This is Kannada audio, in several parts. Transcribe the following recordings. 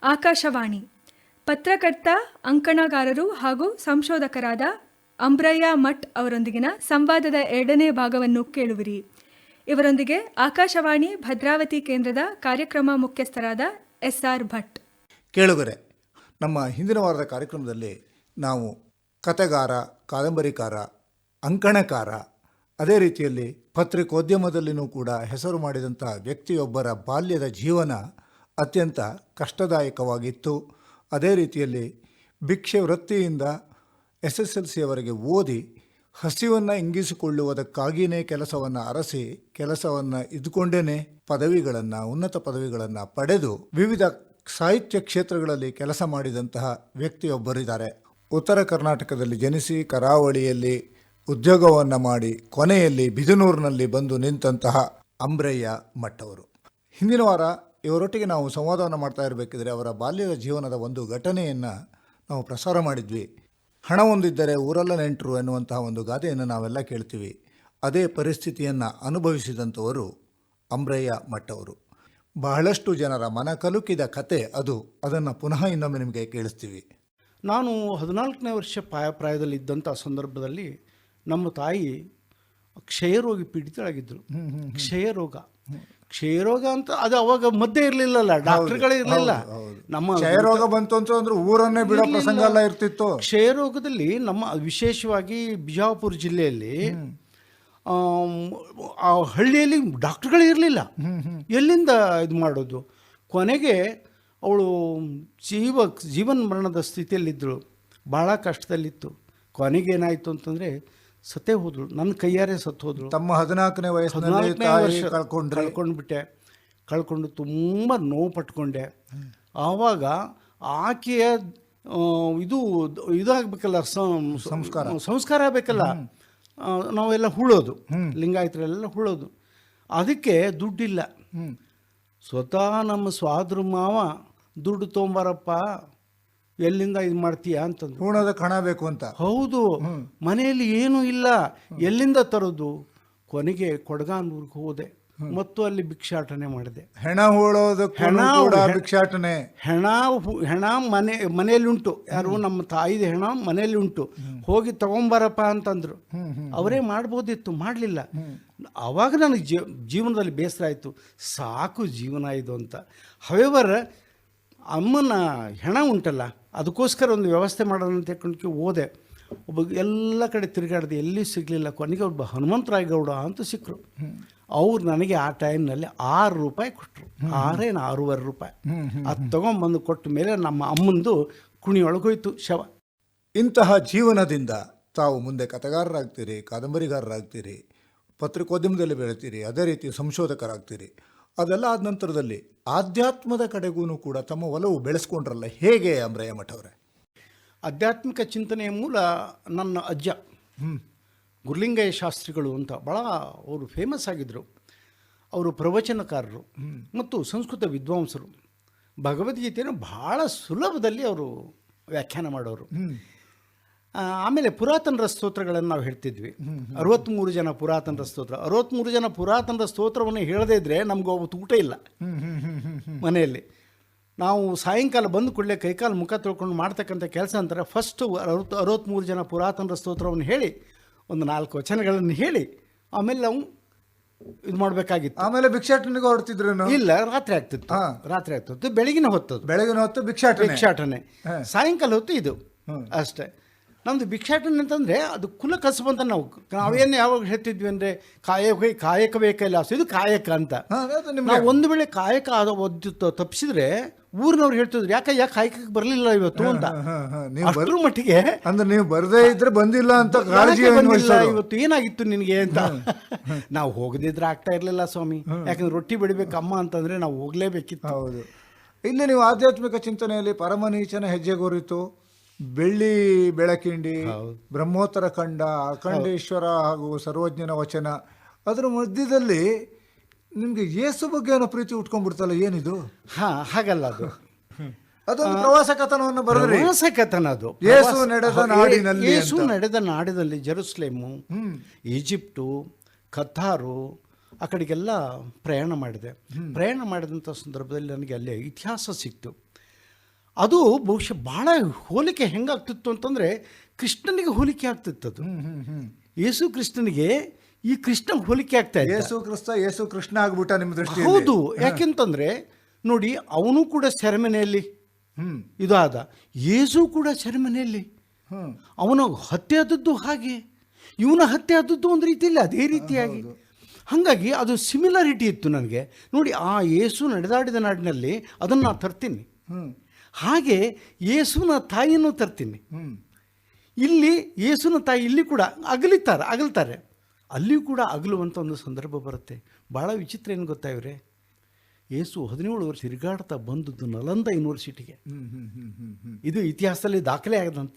ಆಕಾಶವಾಣಿ ಪತ್ರಕರ್ತ, ಅಂಕಣಗಾರರು ಹಾಗೂ ಸಂಶೋಧಕರಾದ ಅಂಬ್ರಯ್ಯ ಮಠ್ ಅವರೊಂದಿಗಿನ ಸಂವಾದದ 2ನೇ ಭಾಗವನ್ನು ಕೇಳುವಿರಿ. ಇವರೊಂದಿಗೆ ಆಕಾಶವಾಣಿ ಭದ್ರಾವತಿ ಕೇಂದ್ರದ ಕಾರ್ಯಕ್ರಮ ಮುಖ್ಯಸ್ಥರಾದ ಎಸ್.ಆರ್. ಭಟ್. ಕೇಳುಗರೆ, ನಮ್ಮ ಹಿಂದಿನ ವಾರದ ಕಾರ್ಯಕ್ರಮದಲ್ಲಿ ನಾವು ಕಥೆಗಾರ, ಕಾದಂಬರಿಕಾರ, ಅಂಕಣಕಾರ, ಅದೇ ರೀತಿಯಲ್ಲಿ ಪತ್ರಿಕೋದ್ಯಮದಲ್ಲಿಯೂ ಕೂಡ ಹೆಸರು ಮಾಡಿದಂಥ ವ್ಯಕ್ತಿಯೊಬ್ಬರ ಬಾಲ್ಯದ ಜೀವನ ಅತ್ಯಂತ ಕಷ್ಟದಾಯಕವಾಗಿತ್ತು. ಅದೇ ರೀತಿಯಲ್ಲಿ ಭಿಕ್ಷೆ ವೃತ್ತಿಯಿಂದ SSLCಯವರೆಗೆ ಓದಿ ಹಸಿವನ್ನು ಇಂಗಿಸಿಕೊಳ್ಳುವುದಕ್ಕಾಗಿಯೇ ಕೆಲಸವನ್ನು ಅರಸಿ ಕೆಲಸವನ್ನು ಇದ್ದುಕೊಂಡೇ ಪದವಿಗಳನ್ನು, ಉನ್ನತ ಪದವಿಗಳನ್ನು ಪಡೆದು ವಿವಿಧ ಸಾಹಿತ್ಯ ಕ್ಷೇತ್ರಗಳಲ್ಲಿ ಕೆಲಸ ಮಾಡಿದಂತಹ ವ್ಯಕ್ತಿಯೊಬ್ಬರಿದ್ದಾರೆ. ಉತ್ತರ ಕರ್ನಾಟಕದಲ್ಲಿ ಜನಿಸಿ ಕರಾವಳಿಯಲ್ಲಿ ಉದ್ಯೋಗವನ್ನು ಮಾಡಿ ಕೊನೆಯಲ್ಲಿ ಬಿದನೂರಿನಲ್ಲಿ ಬಂದು ನಿಂತಹ ಅಂಬ್ರಯ್ಯ ಮಠ್ ಅವರು. ಹಿಂದಿನ ವಾರ ಇವರೊಟ್ಟಿಗೆ ನಾವು ಸಂವಾದವನ್ನು ಮಾಡ್ತಾ ಇರಬೇಕಿದ್ರೆ ಅವರ ಬಾಲ್ಯದ ಜೀವನದ ಒಂದು ಘಟನೆಯನ್ನು ನಾವು ಪ್ರಸಾರ ಮಾಡಿದ್ವಿ. ಹಣ ಹೊಂದಿದ್ದರೆ ಊರೆಲ್ಲ ನೆಂಟರು ಎನ್ನುವಂತಹ ಒಂದು ಗಾದೆಯನ್ನು ನಾವೆಲ್ಲ ಕೇಳ್ತೀವಿ. ಅದೇ ಪರಿಸ್ಥಿತಿಯನ್ನು ಅನುಭವಿಸಿದಂಥವರು ಅಂಬ್ರಯ್ಯ ಮಠ್ ಅವರು. ಬಹಳಷ್ಟು ಜನರ ಮನ ಕಲುಕಿದ ಕತೆ ಅದು. ಅದನ್ನು ಪುನಃ ಇನ್ನೊಮ್ಮೆ ನಿಮಗೆ ಕೇಳಿಸ್ತೀವಿ. ನಾನು 14ನೇ ವರ್ಷ ಪ್ರಾಯದಲ್ಲಿದ್ದಂಥ ಸಂದರ್ಭದಲ್ಲಿ ನಮ್ಮ ತಾಯಿ ಕ್ಷಯರೋಗಿ ಪೀಡಿತರಾಗಿದ್ದರು. ಕ್ಷಯರೋಗ ಅಂತ ಅದು ಅವಾಗ ಮಧ್ಯೆ ಇರಲಿಲ್ಲಲ್ಲ, ಡಾಕ್ಟರ್ಗಳೇ ಇರಲಿಲ್ಲ. ನಮ್ಮ ಕ್ಷಯರೋಗ ಬಂತು ಅಂತಂದ್ರೆ ಊರನ್ನೇ ಬಿಡೋ ಪ್ರಸಂಗ ಎಲ್ಲ ಇರ್ತಿತ್ತು. ಕ್ಷಯರೋಗದಲ್ಲಿ ನಮ್ಮ ವಿಶೇಷವಾಗಿ ಬಿಜಾಪುರ ಜಿಲ್ಲೆಯಲ್ಲಿ ಆ ಹಳ್ಳಿಯಲ್ಲಿ ಡಾಕ್ಟರ್ಗಳೇ ಇರಲಿಲ್ಲ. ಎಲ್ಲಿಂದ ಇದು ಮಾಡೋದು? ಕೊನೆಗೆ ಅವಳು ಜೀವನ ಮರಣದ ಸ್ಥಿತಿಯಲ್ಲಿದ್ದಳು. ಭಾಳ ಕಷ್ಟದಲ್ಲಿತ್ತು. ಕೊನೆಗೇನಾಯಿತು ಅಂತಂದರೆ ಸತ್ತೇ ಹೋದಳು. ನನ್ನ ಕೈಯಾರೆ ಸತ್ತು ಹೋದಳು. ತಮ್ಮ 14ನೇ ವರ್ಷ ಕಳ್ಕೊಂಡು ತುಂಬ ನೋವು ಪಟ್ಕೊಂಡೆ. ಆವಾಗ ಆಕೆಯ ಇದಾಗಬೇಕಲ್ಲ, ಸಂಸ್ಕಾರ ಆಗಬೇಕಲ್ಲ. ನಾವೆಲ್ಲ ಹೂಳೋದು, ಲಿಂಗಾಯತರೆಲ್ಲ ಹೂಳೋದು. ಅದಕ್ಕೆ ದುಡ್ಡಿಲ್ಲ. ಸ್ವತಃ ನಮ್ಮ ಸ್ವಾದ್ರ ಮಾವ ದುಡ್ಡು ತೊಗೊಂಬಾರಪ್ಪ, ಎಲ್ಲಿಂದ ಇದು ಮಾಡ್ತೀಯಾ ಅಂತಂದು. ಹೂಣೋದಕ್ಕೆ ಹಣ ಬೇಕು ಅಂತ. ಹೌದು, ಮನೆಯಲ್ಲಿ ಏನೂ ಇಲ್ಲ, ಎಲ್ಲಿಂದ ತರೋದು? ಕೊನೆಗೆ ಕೊಡಗಾನೂರಿಗೆ ಹೋದೆ ಮತ್ತು ಅಲ್ಲಿ ಭಿಕ್ಷಾಟನೆ ಮಾಡಿದೆ. ಹೆಣ ಹೂಳೋದಕ್ಕೆ ಭಿಕ್ಷಾಟನೆ. ಹೆಣ ಮನೆಯಲ್ಲಿ ಉಂಟು. ಯಾರು? ನಮ್ಮ ತಾಯಿದ ಹೆಣ ಮನೆಯಲ್ಲಿ ಉಂಟು, ಹೋಗಿ ತಗೊಂಬಾರಪ್ಪ ಅಂತಂದ್ರು. ಅವರೇ ಮಾಡ್ಬೋದಿತ್ತು, ಮಾಡಲಿಲ್ಲ. ಆವಾಗ ನನಗೆ ಜೀವನದಲ್ಲಿ ಬೇಸರ ಆಯಿತು. ಸಾಕು ಜೀವನ ಇದು ಅಂತ. ಹವೆವರ್ ಅಮ್ಮನ ಹೆಣ ಉಂಟಲ್ಲ, ಅದಕ್ಕೋಸ್ಕರ ಒಂದು ವ್ಯವಸ್ಥೆ ಮಾಡೋಣ ಅಂತ ಹೇಳ್ಕೊಂಡು ಹೋದೆ. ಒಬ್ಬ ಎಲ್ಲ ಕಡೆ ತಿರುಗಾಡಿದೆ, ಎಲ್ಲಿ ಸಿಗಲಿಲ್ಲ. ಕೊನೆಗೆ ಒಬ್ಬ ಹನುಮಂತರಾಯ ಗೌಡ ಅಂತ ಸಿಕ್ಕರು. ಅವ್ರು ನನಗೆ ಆ ಟೈಮ್ನಲ್ಲಿ ₹6 ಕೊಟ್ಟರು. 6.5 ರೂಪಾಯಿ. ಅದು ತೊಗೊಂಬಂದು ಕೊಟ್ಟ ಮೇಲೆ ನಮ್ಮ ಅಮ್ಮಂದು ಕುಣಿಯೊಳಗೋಯ್ತು ಶವ. ಇಂತಹ ಜೀವನದಿಂದ ತಾವು ಮುಂದೆ ಕಥೆಗಾರರಾಗ್ತೀರಿ, ಕಾದಂಬರಿಗಾರರಾಗ್ತೀರಿ, ಪತ್ರಿಕೋದ್ಯಮದಲ್ಲಿ ಬೆಳಿತೀರಿ, ಅದೇ ರೀತಿ ಸಂಶೋಧಕರಾಗ್ತೀರಿ. ಅದೆಲ್ಲ ಆದ ನಂತರದಲ್ಲಿ ಆಧ್ಯಾತ್ಮದ ಕಡೆಗೂ ಕೂಡ ತಮ್ಮ ಒಲವು ಬೆಳೆಸ್ಕೊಂಡ್ರಲ್ಲ, ಹೇಗೆ ಅಂಬ್ರಯ್ಯ ಮಠ್ ಅವರೇ? ಆಧ್ಯಾತ್ಮಿಕ ಚಿಂತನೆಯ ಮೂಲ ನನ್ನ ಅಜ್ಜ ಗುರುಲಿಂಗಯ್ಯ ಶಾಸ್ತ್ರಿಗಳು ಅಂತ ಭಾಳ ಅವರು ಫೇಮಸ್ ಆಗಿದ್ದರು. ಅವರು ಪ್ರವಚನಕಾರರು ಮತ್ತು ಸಂಸ್ಕೃತ ವಿದ್ವಾಂಸರು. ಭಗವದ್ಗೀತೆಯನ್ನು ಭಾಳ ಸುಲಭದಲ್ಲಿ ಅವರು ವ್ಯಾಖ್ಯಾನ ಮಾಡೋರು. ಆಮೇಲೆ ಪುರಾತನರ ಸ್ತೋತ್ರಗಳನ್ನು ನಾವು ಹೇಳ್ತಿದ್ವಿ. 63 ಜನ ಪುರಾತನರ ಸ್ತೋತ್ರ. 63 ಜನ ಪುರಾತನರ ಸ್ತೋತ್ರವನ್ನು ಹೇಳದೇ ಇದ್ದರೆ ನಮ್ಗೆ ಅವತ್ತು ಊಟ ಇಲ್ಲ ಮನೆಯಲ್ಲಿ. ನಾವು ಸಾಯಂಕಾಲ ಬಂದು ಕೂಡಲೇ ಕೈಕಾಲು ಮುಖ ತೊಳ್ಕೊಂಡು ಮಾಡ್ತಕ್ಕಂಥ ಕೆಲಸ ಅಂತಾರೆ. ಫಸ್ಟು 63 ಜನ ಪುರಾತನರ ಸ್ತೋತ್ರವನ್ನು ಹೇಳಿ ಒಂದು 4 ವಚನಗಳನ್ನು ಹೇಳಿ ಆಮೇಲೆ ನಾವು ಇದು ಮಾಡಬೇಕಾಗಿತ್ತು. ಆಮೇಲೆ ಭಿಕ್ಷಾಟನೆಗೆ ಹೊರಡ್ತಿದ್ರು? ಇಲ್ಲ, ರಾತ್ರಿ ಆಗ್ತಿತ್ತು. ಬೆಳಗಿನ ಹೊತ್ತು ಭಿಕ್ಷಾಟನೆ, ಸಾಯಂಕಾಲ ಹೊತ್ತು ಇದು ಅಷ್ಟೇ. ನಮ್ಮದು ಭಿಕ್ಷಾಟನೆ ಅಂತಂದರೆ ಅದು ಕುಲ ಕಸಬು ಅಂತ ನಾವೇನು ಯಾವಾಗ ಹೇಳ್ತಿದ್ವಿ ಅಂದರೆ ಕಾಯಕವೇ ಕೈಲಾಸ, ಇದು ಕಾಯಕ ಅಂತ. ನಾವು ಒಂದು ವೇಳೆ ಕಾಯಕ ತಪ್ಪಿಸಿದ್ರೆ ಊರಿನವ್ರು ಹೇಳ್ತಿದ್ರು, ಯಾಕೆ ಕಾಯಕಕ್ಕೆ ಬರಲಿಲ್ಲ ಇವತ್ತು ಅಂತ. ಅಷ್ಟರ ಮಟ್ಟಿಗೆ ಅಂದ್ರೆ ನೀವು ಬರದೇ ಇದ್ರೆ ಬಂದಿಲ್ಲ ಅಂತ, ಇವತ್ತು ಏನಾಗಿತ್ತು ನಿನಗೆ ಅಂತ. ನಾವು ಹೋಗದಿದ್ರೆ ಆಗ್ತಾ ಇರಲಿಲ್ಲ ಸ್ವಾಮಿ, ಯಾಕಂದ್ರೆ ರೊಟ್ಟಿ ಬೆಳಿಬೇಕು ಅಮ್ಮ ಅಂತಂದರೆ ನಾವು ಹೋಗಲೇಬೇಕಿತ್ತು. ಹೌದು. ಇಲ್ಲಿ ನೀವು ಆಧ್ಯಾತ್ಮಿಕ ಚಿಂತನೆಯಲ್ಲಿ ಪರಮನೀಚನ ಹೆಜ್ಜೆಗೋರಿತು, ಬೆಳ್ಳಿ ಬೆಳಕಿಂಡಿ, ಬ್ರಹ್ಮೋತ್ತರ ಖಂಡ, ಅಖಂಡೇಶ್ವರ ಹಾಗೂ ಸರ್ವಜ್ಞನ ವಚನ, ಅದರ ಮಧ್ಯದಲ್ಲಿ ನಿಮಗೆ ಯೇಸು ಬಗ್ಗೆ ಏನೋ ಪ್ರೀತಿ ಉಟ್ಕೊಂಡ್ಬಿಡ್ತಲ್ಲ, ಏನಿದು? ಹಾಗಲ್ಲ, ಅದೊಂದು ಪ್ರವಾಸ ಕಥನವನ್ನು ಬರೆದ್ರಿ. ಪ್ರವಾಸ ಕಥನ ಅದು. ಯೇಸು ನಡೆದ ನಾಡಿನಲ್ಲಿ ಜೆರುಸಲೇಮು, ಈಜಿಪ್ಟು, ಕತಾರು, ಆ ಕಡೆಗೆಲ್ಲ ಪ್ರಯಾಣ ಮಾಡಿದೆ. ಪ್ರಯಾಣ ಮಾಡಿದಂಥ ಸಂದರ್ಭದಲ್ಲಿ ನನಗೆ ಅಲ್ಲಿ ಇತಿಹಾಸ ಸಿಕ್ತು. ಅದು ಬಹುಶಃ ಭಾಳ ಹೋಲಿಕೆ ಹೆಂಗಾಗ್ತಿತ್ತು ಅಂತಂದರೆ ಕೃಷ್ಣನಿಗೆ ಹೋಲಿಕೆ ಆಗ್ತಿತ್ತು ಅದು. ಯೇಸು ಕೃಷ್ಣನಿಗೆ ಈ ಕೃಷ್ಣ ಹೋಲಿಕೆ ಆಗ್ತಾ ಇದೆ. ಯೇಸು ಕ್ರಿಸ್ತ ಯೇಸು ಕೃಷ್ಣ ಆಗ್ಬಿಟ್ಟ ನಿಮ್ಮ ದೃಷ್ಟಿ? ಹೌದು. ಯಾಕೆಂತಂದ್ರೆ ನೋಡಿ, ಅವನು ಕೂಡ ಸೆರೆಮನೆಯಲ್ಲಿ ಇದು ಆದ, ಯೇಸು ಕೂಡ ಸೆರೆಮನೆಯಲ್ಲಿ. ಅವನು ಹತ್ಯೆ ಆದದ್ದು ಹಾಗೆ, ಇವನ ಹತ್ಯೆ ಆದದ್ದು ಒಂದು ರೀತಿಯಲ್ಲಿ ಅದೇ ರೀತಿಯಾಗಿ. ಹಾಗಾಗಿ ಅದು ಸಿಮಿಲಾರಿಟಿ ಇತ್ತು ನನಗೆ. ನೋಡಿ, ಆ ಯೇಸು ನಡೆದಾಡಿದ ನಾಡಿನಲ್ಲಿ ಅದನ್ನು ನಾನು ತರ್ತೀನಿ, ಹಾಗೆ ಯೇಸುವಿನ ತಾಯಿಯನ್ನು ತರ್ತೀನಿ. ಇಲ್ಲಿ ಯೇಸುವಿನ ತಾಯಿ ಇಲ್ಲಿ ಕೂಡ ಅಗಲ್ತಾರೆ, ಅಲ್ಲಿಯೂ ಕೂಡ ಅಗಲುವಂಥ ಒಂದು ಸಂದರ್ಭ ಬರುತ್ತೆ. ಭಾಳ ವಿಚಿತ್ರ ಏನು ಗೊತ್ತಾ ಇವರೇ, ಯೇಸು 17 ವರ್ಷ ತಿರುಗಾಡ್ತಾ ಬಂದದ್ದು ನಲಂದ ಯೂನಿವರ್ಸಿಟಿಗೆ. ಇದು ಇತಿಹಾಸದಲ್ಲಿ ದಾಖಲೆ ಆಗದಂಥ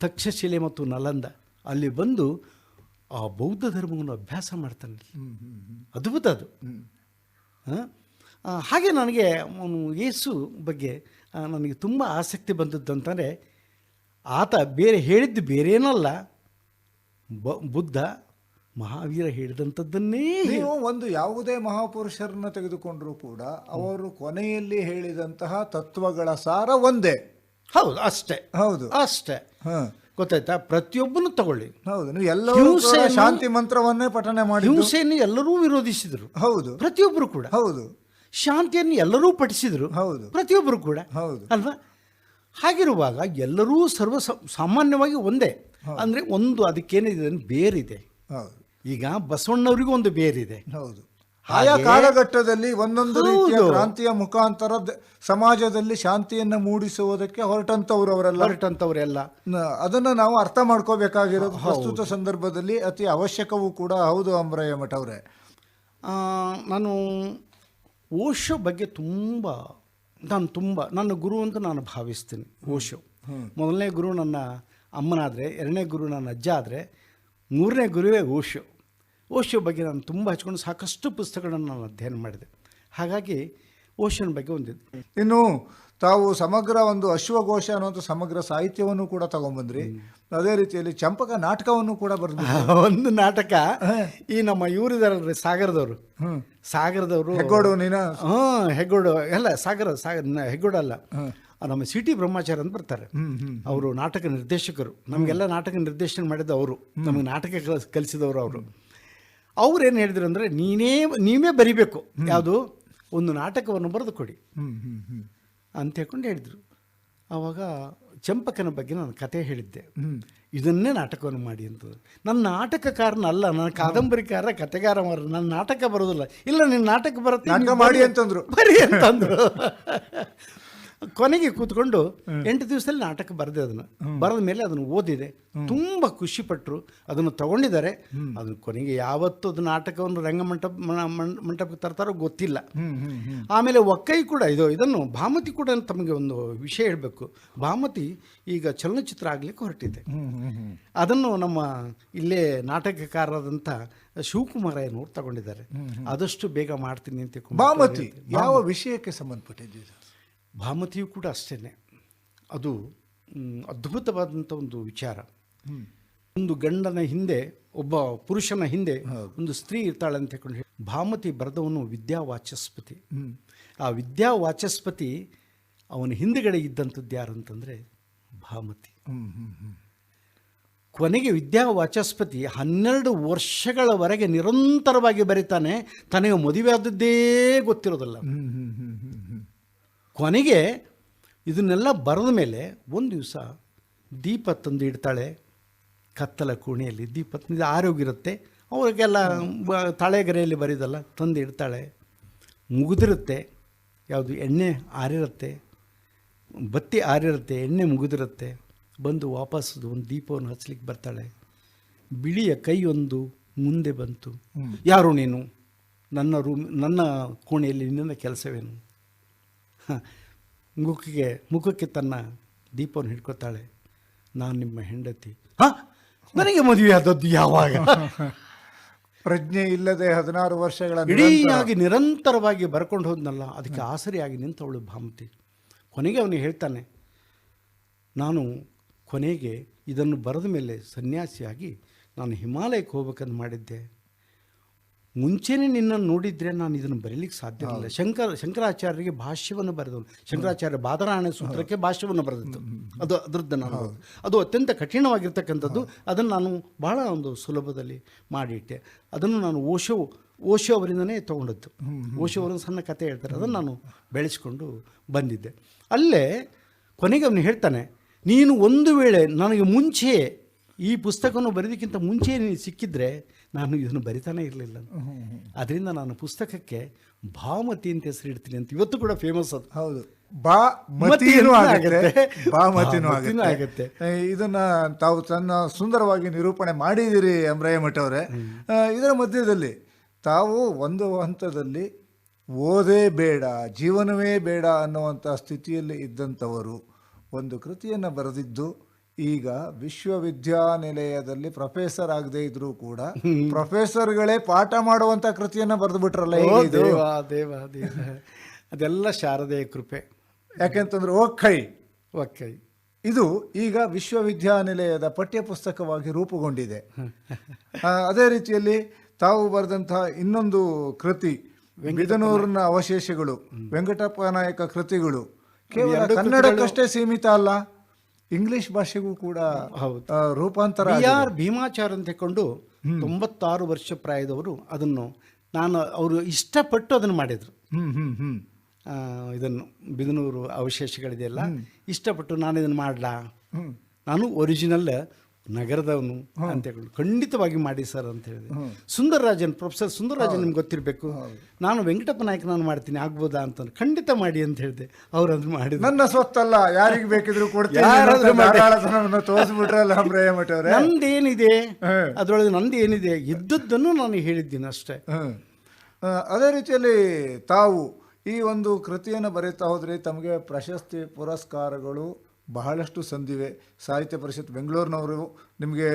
ತಕ್ಷಶಿಲೆ ಮತ್ತು ನಲಂದ. ಅಲ್ಲಿ ಬಂದು ಆ ಬೌದ್ಧ ಧರ್ಮವನ್ನು ಅಭ್ಯಾಸ ಮಾಡ್ತಾನೆ. ಅದ್ಭುತ ಅದು. ಹಾಗೆ ನನಗೆ ಯೇಸು ಬಗ್ಗೆ ನನಗೆ ತುಂಬ ಆಸಕ್ತಿ ಬಂದದ್ದು ಅಂತಂದರೆ, ಆತ ಹೇಳಿದ್ದು ಬೇರೇನಲ್ಲ, ಬುದ್ಧ ಮಹಾವೀರ ಹೇಳಿದಂಥದ್ದನ್ನೇ. ನೀವು ಒಂದು ಯಾವುದೇ ಮಹಾಪುರುಷರನ್ನ ತೆಗೆದುಕೊಂಡ್ರೂ ಕೂಡ ಅವರು ಕೊನೆಯಲ್ಲಿ ಹೇಳಿದಂತಹ ತತ್ವಗಳ ಸಾರ ಒಂದೇ. ಹೌದು, ಅಷ್ಟೇ. ಹೌದು, ಅಷ್ಟೇ. ಗೊತ್ತಾಯ್ತಾ? ಪ್ರತಿಯೊಬ್ಬನು ತಗೊಳ್ಳಿ. ಹೌದು, ನೀವು ಎಲ್ಲರೂ ಶಾಂತಿ ಮಂತ್ರವನ್ನೇ ಪಠನೆ ಮಾಡಿ. ಹಿಂಸೆಯನ್ನು ಎಲ್ಲರೂ ವಿರೋಧಿಸಿದರು. ಹೌದು, ಪ್ರತಿಯೊಬ್ಬರು ಕೂಡ. ಹೌದು, ಶಾಂತಿಯನ್ನು ಎಲ್ಲರೂ ಪಠಿಸಿದರು. ಹೌದು, ಪ್ರತಿಯೊಬ್ಬರು ಕೂಡ. ಹೌದು ಅಲ್ವಾ? ಹಾಗಿರುವಾಗ ಎಲ್ಲರೂ ಸಾಮಾನ್ಯವಾಗಿ ಒಂದೇ. ಅಂದರೆ ಒಂದು ಅದಕ್ಕೇನಿದೆ, ಬೇರಿದೆ. ಈಗ ಬಸವಣ್ಣವರಿಗೂ ಒಂದು ಬೇರಿದೆ. ಹೌದು, ಆಯಾ ಕಾಲಘಟ್ಟದಲ್ಲಿ ಒಂದೊಂದು ರೀತಿಯ ಕ್ರಾಂತಿಯ ಮುಖಾಂತರ ಸಮಾಜದಲ್ಲಿ ಶಾಂತಿಯನ್ನ ಮೂಡಿಸುವುದಕ್ಕೆ ಹೊರಟಂತವರೆಲ್ಲ ಅದನ್ನು ನಾವು ಅರ್ಥ ಮಾಡ್ಕೋಬೇಕಾಗಿರೋದು ಪ್ರಸ್ತುತ ಸಂದರ್ಭದಲ್ಲಿ ಅತಿ ಅವಶ್ಯಕವೂ ಕೂಡ. ಹೌದು ಅಂಬ್ರಯ್ಯ ಮಠ ಅವರೇ, ನಾನು ಓಶೋ ಬಗ್ಗೆ ನನ್ನ ಗುರು ಅಂತ ನಾನು ಭಾವಿಸ್ತೀನಿ. ಓಶೋ ಮೊದಲನೇ ಗುರು ನನ್ನ ಅಮ್ಮನಾದರೆ, ಎರಡನೇ ಗುರು ನನ್ನ ಅಜ್ಜ ಆದರೆ, ಮೂರನೇ ಗುರುವೇ ಓಶೋ ಬಗ್ಗೆ ನಾನು ತುಂಬ ಹಚ್ಕೊಂಡು ಸಾಕಷ್ಟು ಪುಸ್ತಕಗಳನ್ನು ನಾನು ಅಧ್ಯಯನ ಮಾಡಿದೆ. ಹಾಗಾಗಿ ಓಶೋನ ಬಗ್ಗೆ ಒಂದಿದೆ. ಇನ್ನು ತಾವು ಸಮಗ್ರ ಒಂದು ಅಶ್ವಘೋಷ ಅನ್ನುವಂಥ ಸಮಗ್ರ ಸಾಹಿತ್ಯವನ್ನು ಕೂಡ ತಗೊಂಡ್ಬಂದ್ರಿ. ಅದೇ ರೀತಿಯಲ್ಲಿ ಚಂಪಕ ನಾಟಕವನ್ನು ಕೂಡ ಬರೆದ ಒಂದು ನಾಟಕ ಈ ನಮ್ಮ ಇವರಿದಾರಲ್ರಿ ಸಾಗರದವರು ಹೆಗ್ಗೋಡು ಎಲ್ಲ ಹೆಗ್ಗೋಡು ಅಲ್ಲ, ನಮ್ಮ ಸಿ ಟಿ ಬ್ರಹ್ಮಾಚಾರ್ಯ ಅಂತ ಬರ್ತಾರೆ. ಅವರು ನಾಟಕ ನಿರ್ದೇಶಕರು, ನಮಗೆಲ್ಲ ನಾಟಕ ನಿರ್ದೇಶನ ಮಾಡಿದ ಅವರು, ನಮಗೆ ನಾಟಕ ಕಲಿಸಿದವರು ಅವರು. ಅವ್ರೇನು ಹೇಳಿದ್ರು ಅಂದರೆ, ನೀವೇ ಬರಿಬೇಕು, ಯಾವುದು ಒಂದು ನಾಟಕವನ್ನು ಬರೆದು ಕೊಡಿ ಅಂತ ಹೇಳ್ಕೊಂಡು ಹೇಳಿದರು. ಆವಾಗ ಚಂಪಕನ ಬಗ್ಗೆ ನಾನು ಕತೆ ಹೇಳಿದ್ದೆ, ಇದನ್ನೇ ನಾಟಕವನ್ನು ಮಾಡಿ ಅಂತ. ನನ್ನ ನಾಟಕಕಾರನಲ್ಲ, ನನ್ನ ಕಾದಂಬರಿಕಾರ, ಕತೆಗಾರ, ನನ್ನ ನಾಟಕ ಬರೋದಿಲ್ಲ. ಇಲ್ಲ, ನಿನ್ನ ನಾಟಕ ಬರುತ್ತೆ ಮಾಡಿ ಅಂತಂದ್ರು, ಬರಿ ಅಂತಂದರು. ಕೊನೆಗೆ ಕೂತ್ಕೊಂಡು 8 ದಿವಸದಲ್ಲಿ ನಾಟಕ ಬರೆದೆ. ಬರೆದ ಮೇಲೆ ಅದನ್ನು ಓದಿದೆ, ತುಂಬ ಖುಷಿಪಟ್ಟರು, ಅದನ್ನು ತಗೊಂಡಿದ್ದಾರೆ. ಅದನ್ನು ಕೊನೆಗೆ ಯಾವತ್ತು ಅದು ನಾಟಕವನ್ನು ಮಂಟಪಕ್ಕೆ ತರ್ತಾರೋ ಗೊತ್ತಿಲ್ಲ. ಆಮೇಲೆ ಒಕ್ಕೈ ಕೂಡ ಇದನ್ನು ಭಾಮತಿ ಕೂಡ ತಮಗೆ ಒಂದು ವಿಷಯ ಹೇಳಬೇಕು. ಭಾಮತಿ ಈಗ ಚಲನಚಿತ್ರ ಆಗಲಿಕ್ಕೆ ಹೊರಟಿದೆ. ಅದನ್ನು ನಮ್ಮ ಇಲ್ಲೇ ನಾಟಕಕಾರರಾದಂಥ ಶಿವಕುಮಾರ ಏನವರು ತಗೊಂಡಿದ್ದಾರೆ. ಆದಷ್ಟು ಬೇಗ ಮಾಡ್ತೀನಿ ಅಂತ. ಭಾಮತಿ ಯಾವ ವಿಷಯಕ್ಕೆ ಸಂಬಂಧಪಟ್ಟಿದೆ? ಭಾಮತಿಯು ಕೂಡ ಅಷ್ಟೇ, ಅದು ಅದ್ಭುತವಾದಂಥ ಒಂದು ವಿಚಾರ. ಒಂದು ಗಂಡನ ಹಿಂದೆ, ಒಬ್ಬ ಪುರುಷನ ಹಿಂದೆ ಒಂದು ಸ್ತ್ರೀ ಇರ್ತಾಳೆ ಅಂತ ಹೇಳ್ಕೊಂಡು ಭಾಮತಿ ಬರೆದವನು ವಿದ್ಯಾವಾಚಸ್ಪತಿ. ಆ ವಿದ್ಯಾವಾಚಸ್ಪತಿ ಅವನ ಹಿಂದುಗಡೆ ಇದ್ದಂಥದ್ದು ಯಾರಂತಂದರೆ ಭಾಮತಿ. ಕೊನೆಗೆ ವಿದ್ಯಾವಾಚಸ್ಪತಿ 12 ವರ್ಷಗಳವರೆಗೆ ನಿರಂತರವಾಗಿ ಬರೀತಾನೆ, ತನಗೆ ಮದುವೆ ಆದದ್ದೇ ಗೊತ್ತಿರೋದಿಲ್ಲ. ಕೊನೆಗೆ ಇದನ್ನೆಲ್ಲ ಬರೆದ ಮೇಲೆ ಒಂದು ದಿವಸ ದೀಪ ತಂದು ಇಡ್ತಾಳೆ ಕತ್ತಲ ಕೋಣೆಯಲ್ಲಿ. ದೀಪ ತಂದು ಆರೋಗಿರುತ್ತೆ, ಅವ್ರಿಗೆಲ್ಲ ತಾಳೆಗರೆಯಲ್ಲಿ ಬರೀದಲ್ಲ, ತಂದು ಇಡ್ತಾಳೆ. ಮುಗಿದಿರುತ್ತೆ, ಯಾವುದು ಎಣ್ಣೆ ಆರಿರುತ್ತೆ, ಬತ್ತಿ ಆರಿರುತ್ತೆ, ಎಣ್ಣೆ ಮುಗಿದಿರುತ್ತೆ. ಬಂದು ವಾಪಸ್ ಒಂದು ದೀಪವನ್ನು ಹಚ್ಚಲಿಕ್ಕೆ ಬರ್ತಾಳೆ. ಬಿಳಿಯ ಕೈಯೊಂದು ಮುಂದೆ ಬಂತು. ಯಾರು ನೀನು? ನನ್ನ ಕೋಣೆಯಲ್ಲಿ ನಿನ್ನ ಕೆಲಸವೇನು? ಮುಖಕ್ಕೆ ತನ್ನ ದೀಪವನ್ನು ಹಿಡ್ಕೊತಾಳೆ. ನಾನು ನಿಮ್ಮ ಹೆಂಡತಿ. ನನಗೆ ಮದುವೆ ಆದದ್ದು ಯಾವಾಗ? ಪ್ರಜ್ಞೆ ಇಲ್ಲದೆ 16 ವರ್ಷಗಳ ಇಡೀಯಾಗಿ ನಿರಂತರವಾಗಿ ಬರ್ಕೊಂಡು ಹೋದ್ನಲ್ಲ, ಅದಕ್ಕೆ ಆಸರಿಯಾಗಿ ನಿಂತವಳು ಭಾಮತಿ. ಕೊನೆಗೆ ಅವನಿಗೆ ಹೇಳ್ತಾನೆ, ನಾನು ಕೊನೆಗೆ ಇದನ್ನು ಬರೆದ ಮೇಲೆ ಸನ್ಯಾಸಿಯಾಗಿ ನಾನು ಹಿಮಾಲಯಕ್ಕೆ ಹೋಗ್ಬೇಕಂತ ಮಾಡಿದ್ದೆ. ಮುಂಚೆನೇ ನಿನ್ನನ್ನು ನೋಡಿದರೆ ನಾನು ಇದನ್ನು ಬರೀಲಿಕ್ಕೆ ಸಾಧ್ಯ ಇಲ್ಲ. ಶಂಕರಾಚಾರ್ಯರಿಗೆ ಭಾಷ್ಯವನ್ನು ಬರೆದವನು. ಶಂಕರಾಚಾರ್ಯ ಬಾದರಾಯಣ ಸೂತ್ರಕ್ಕೆ ಭಾಷ್ಯವನ್ನು ಬರೆದಿತ್ತು. ಅದರದ್ದು ನಾನು ಅದು ಅತ್ಯಂತ ಕಠಿಣವಾಗಿರ್ತಕ್ಕಂಥದ್ದು. ಅದನ್ನು ನಾನು ಬಹಳ ಒಂದು ಸುಲಭದಲ್ಲಿ ಮಾಡಿಟ್ಟೆ. ಅದನ್ನು ನಾನು ಓಶೋ ಅವರಿಂದನೇ ತೊಗೊಂಡದ್ದು. ಓಶೋ ಅವರೊಂದು ಸಣ್ಣ ಕಥೆ ಹೇಳ್ತಾರೆ, ಅದನ್ನು ನಾನು ಬೆಳೆಸ್ಕೊಂಡು ಬಂದಿದ್ದೆ. ಅಲ್ಲೇ ಕೊನೆಗೆ ಅವನು ಹೇಳ್ತಾನೆ, ನೀನು ಒಂದು ವೇಳೆ ನನಗೆ ಮುಂಚೆ ಈ ಪುಸ್ತಕವನ್ನು ಬರೆಯೋದಕ್ಕಿಂತ ಮುಂಚೆ ನೀನು ಸಿಕ್ಕಿದ್ರೆ ನಾನು ಇದನ್ನು ಬರಿತಾನೇ ಇರಲಿಲ್ಲ. ಅದರಿಂದ ನಾನು ಪುಸ್ತಕಕ್ಕೆ ಭಾಮತಿ ಅಂತ ಹೆಸರು ಇಡ್ತೀನಿ ಅಂತ ಇವತ್ತು ಕೂಡ ಫೇಮಸ್. ಅದು ಹೌದು, ಬಾಮತಿನೂ ಆಗುತ್ತೆ. ಇದನ್ನ ತಾವು ತನ್ನ ಸುಂದರವಾಗಿ ನಿರೂಪಣೆ ಮಾಡಿದಿರಿ ಅಮ್ರಯ್ಯ ಮಠ ಅವರೇ. ಇದರ ಮಧ್ಯದಲ್ಲಿ ತಾವು ಒಂದು ಹಂತದಲ್ಲಿ ಓದೇ ಬೇಡ, ಜೀವನವೇ ಬೇಡ ಅನ್ನುವಂಥ ಸ್ಥಿತಿಯಲ್ಲಿ ಇದ್ದಂಥವರು ಒಂದು ಕೃತಿಯನ್ನು ಬರೆದಿದ್ದು ಈಗ ವಿಶ್ವವಿದ್ಯಾನಿಲಯದಲ್ಲಿ ಪ್ರೊಫೆಸರ್ ಆಗದೆ ಇದ್ರೂ ಕೂಡ ಪ್ರೊಫೆಸರ್ಗಳೇ ಪಾಠ ಮಾಡುವಂಥ ಕೃತಿಯನ್ನು ಬರೆದು ಬಿಟ್ರಲ್ಲ. ದೇವ ಅದೆಲ್ಲ ಶಾರದೆಯ ಕೃಪೆ. ಯಾಕೆಂತಂದ್ರೆ ಒಕ್ಕೈ ಇದು ಈಗ ವಿಶ್ವವಿದ್ಯಾನಿಲಯದ ಪಠ್ಯಪುಸ್ತಕವಾಗಿ ರೂಪುಗೊಂಡಿದೆ. ಅದೇ ರೀತಿಯಲ್ಲಿ ತಾವು ಬರೆದಂತಹ ಇನ್ನೊಂದು ಕೃತಿ ಬಿದನೂರಿನ ಅವಶೇಷಗಳು, ವೆಂಕಟಪ್ಪ ನಾಯಕ ಕೃತಿಗಳು ಕೇವಲ ಕನ್ನಡಕ್ಕಷ್ಟೇ ಸೀಮಿತ ಅಲ್ಲ, ಇಂಗ್ಲಿಷ್ ಭಾಷೆಗೂ ಕೂಡ ರೂಪಾಂತರ. ಭೀಮಾಚಾರ್ ಅಂತ ಕೊಂಡು 96 ವರ್ಷ ಪ್ರಾಯದವರು ಅದನ್ನು ಅವರು ಇಷ್ಟಪಟ್ಟು ಅದನ್ನು ಮಾಡಿದರು. ಇದನ್ನು ಬಿದನೂರು ಅವಶೇಷಗಳಿದೆಯಲ್ಲ, ಇಷ್ಟಪಟ್ಟು ನಾನು ಇದನ್ನು ಮಾಡಲಾ, ನಾನು ಒರಿಜಿನಲ್ ನಗರದವನು ಅಂತ ಹೇಳಿ ಖಂಡಿತವಾಗಿ ಮಾಡಿ ಸರ್ ಅಂತ ಹೇಳಿದೆ. ಸುಂದರರಾಜನ್, ಪ್ರೊಫೆಸರ್ ಸುಂದರರಾಜನ್ ನಿಮ್ಗೆ ಗೊತ್ತಿರಬೇಕು, ನಾನು ವೆಂಕಟಪ್ಪ ನಾಯಕ ನಾನು ಮಾಡ್ತೀನಿ ಆಗ್ಬೋದಾ ಅಂತ. ಖಂಡಿತ ಮಾಡಿ ಅಂತ ಹೇಳಿದೆ. ಅವ್ರು ಅದನ್ನು ಮಾಡಿದ್ರು. ನನ್ನ ಸ್ವತ್ತಲ್ಲ, ಯಾರಿಗೆ ಬೇಕಿದ್ರು ತೋರಿಸ್ಬಿಟ್ರಲ್ಲ ಅಮ್ರಯ್ಯ ಮಠ ಅವರೇ. ನಂದೇನಿದೆ ಅದರೊಳಗೆ, ನಂದೇನಿದೆ ಇದ್ದದ್ದನ್ನು ನಾನು ಹೇಳಿದ್ದೀನಿ ಅಷ್ಟೇ. ಅದೇ ರೀತಿಯಲ್ಲಿ ತಾವು ಈ ಒಂದು ಕೃತಿಯನ್ನು ಬರೀತಾ ಹೋದರೆ ತಮಗೆ ಪ್ರಶಸ್ತಿ ಪುರಸ್ಕಾರಗಳು ಬಹಳಷ್ಟು ಸಂದಿವೆ. ಸಾಹಿತ್ಯ ಪರಿಷತ್ ಬೆಂಗಳೂರಿನವರು ನಿಮಗೆ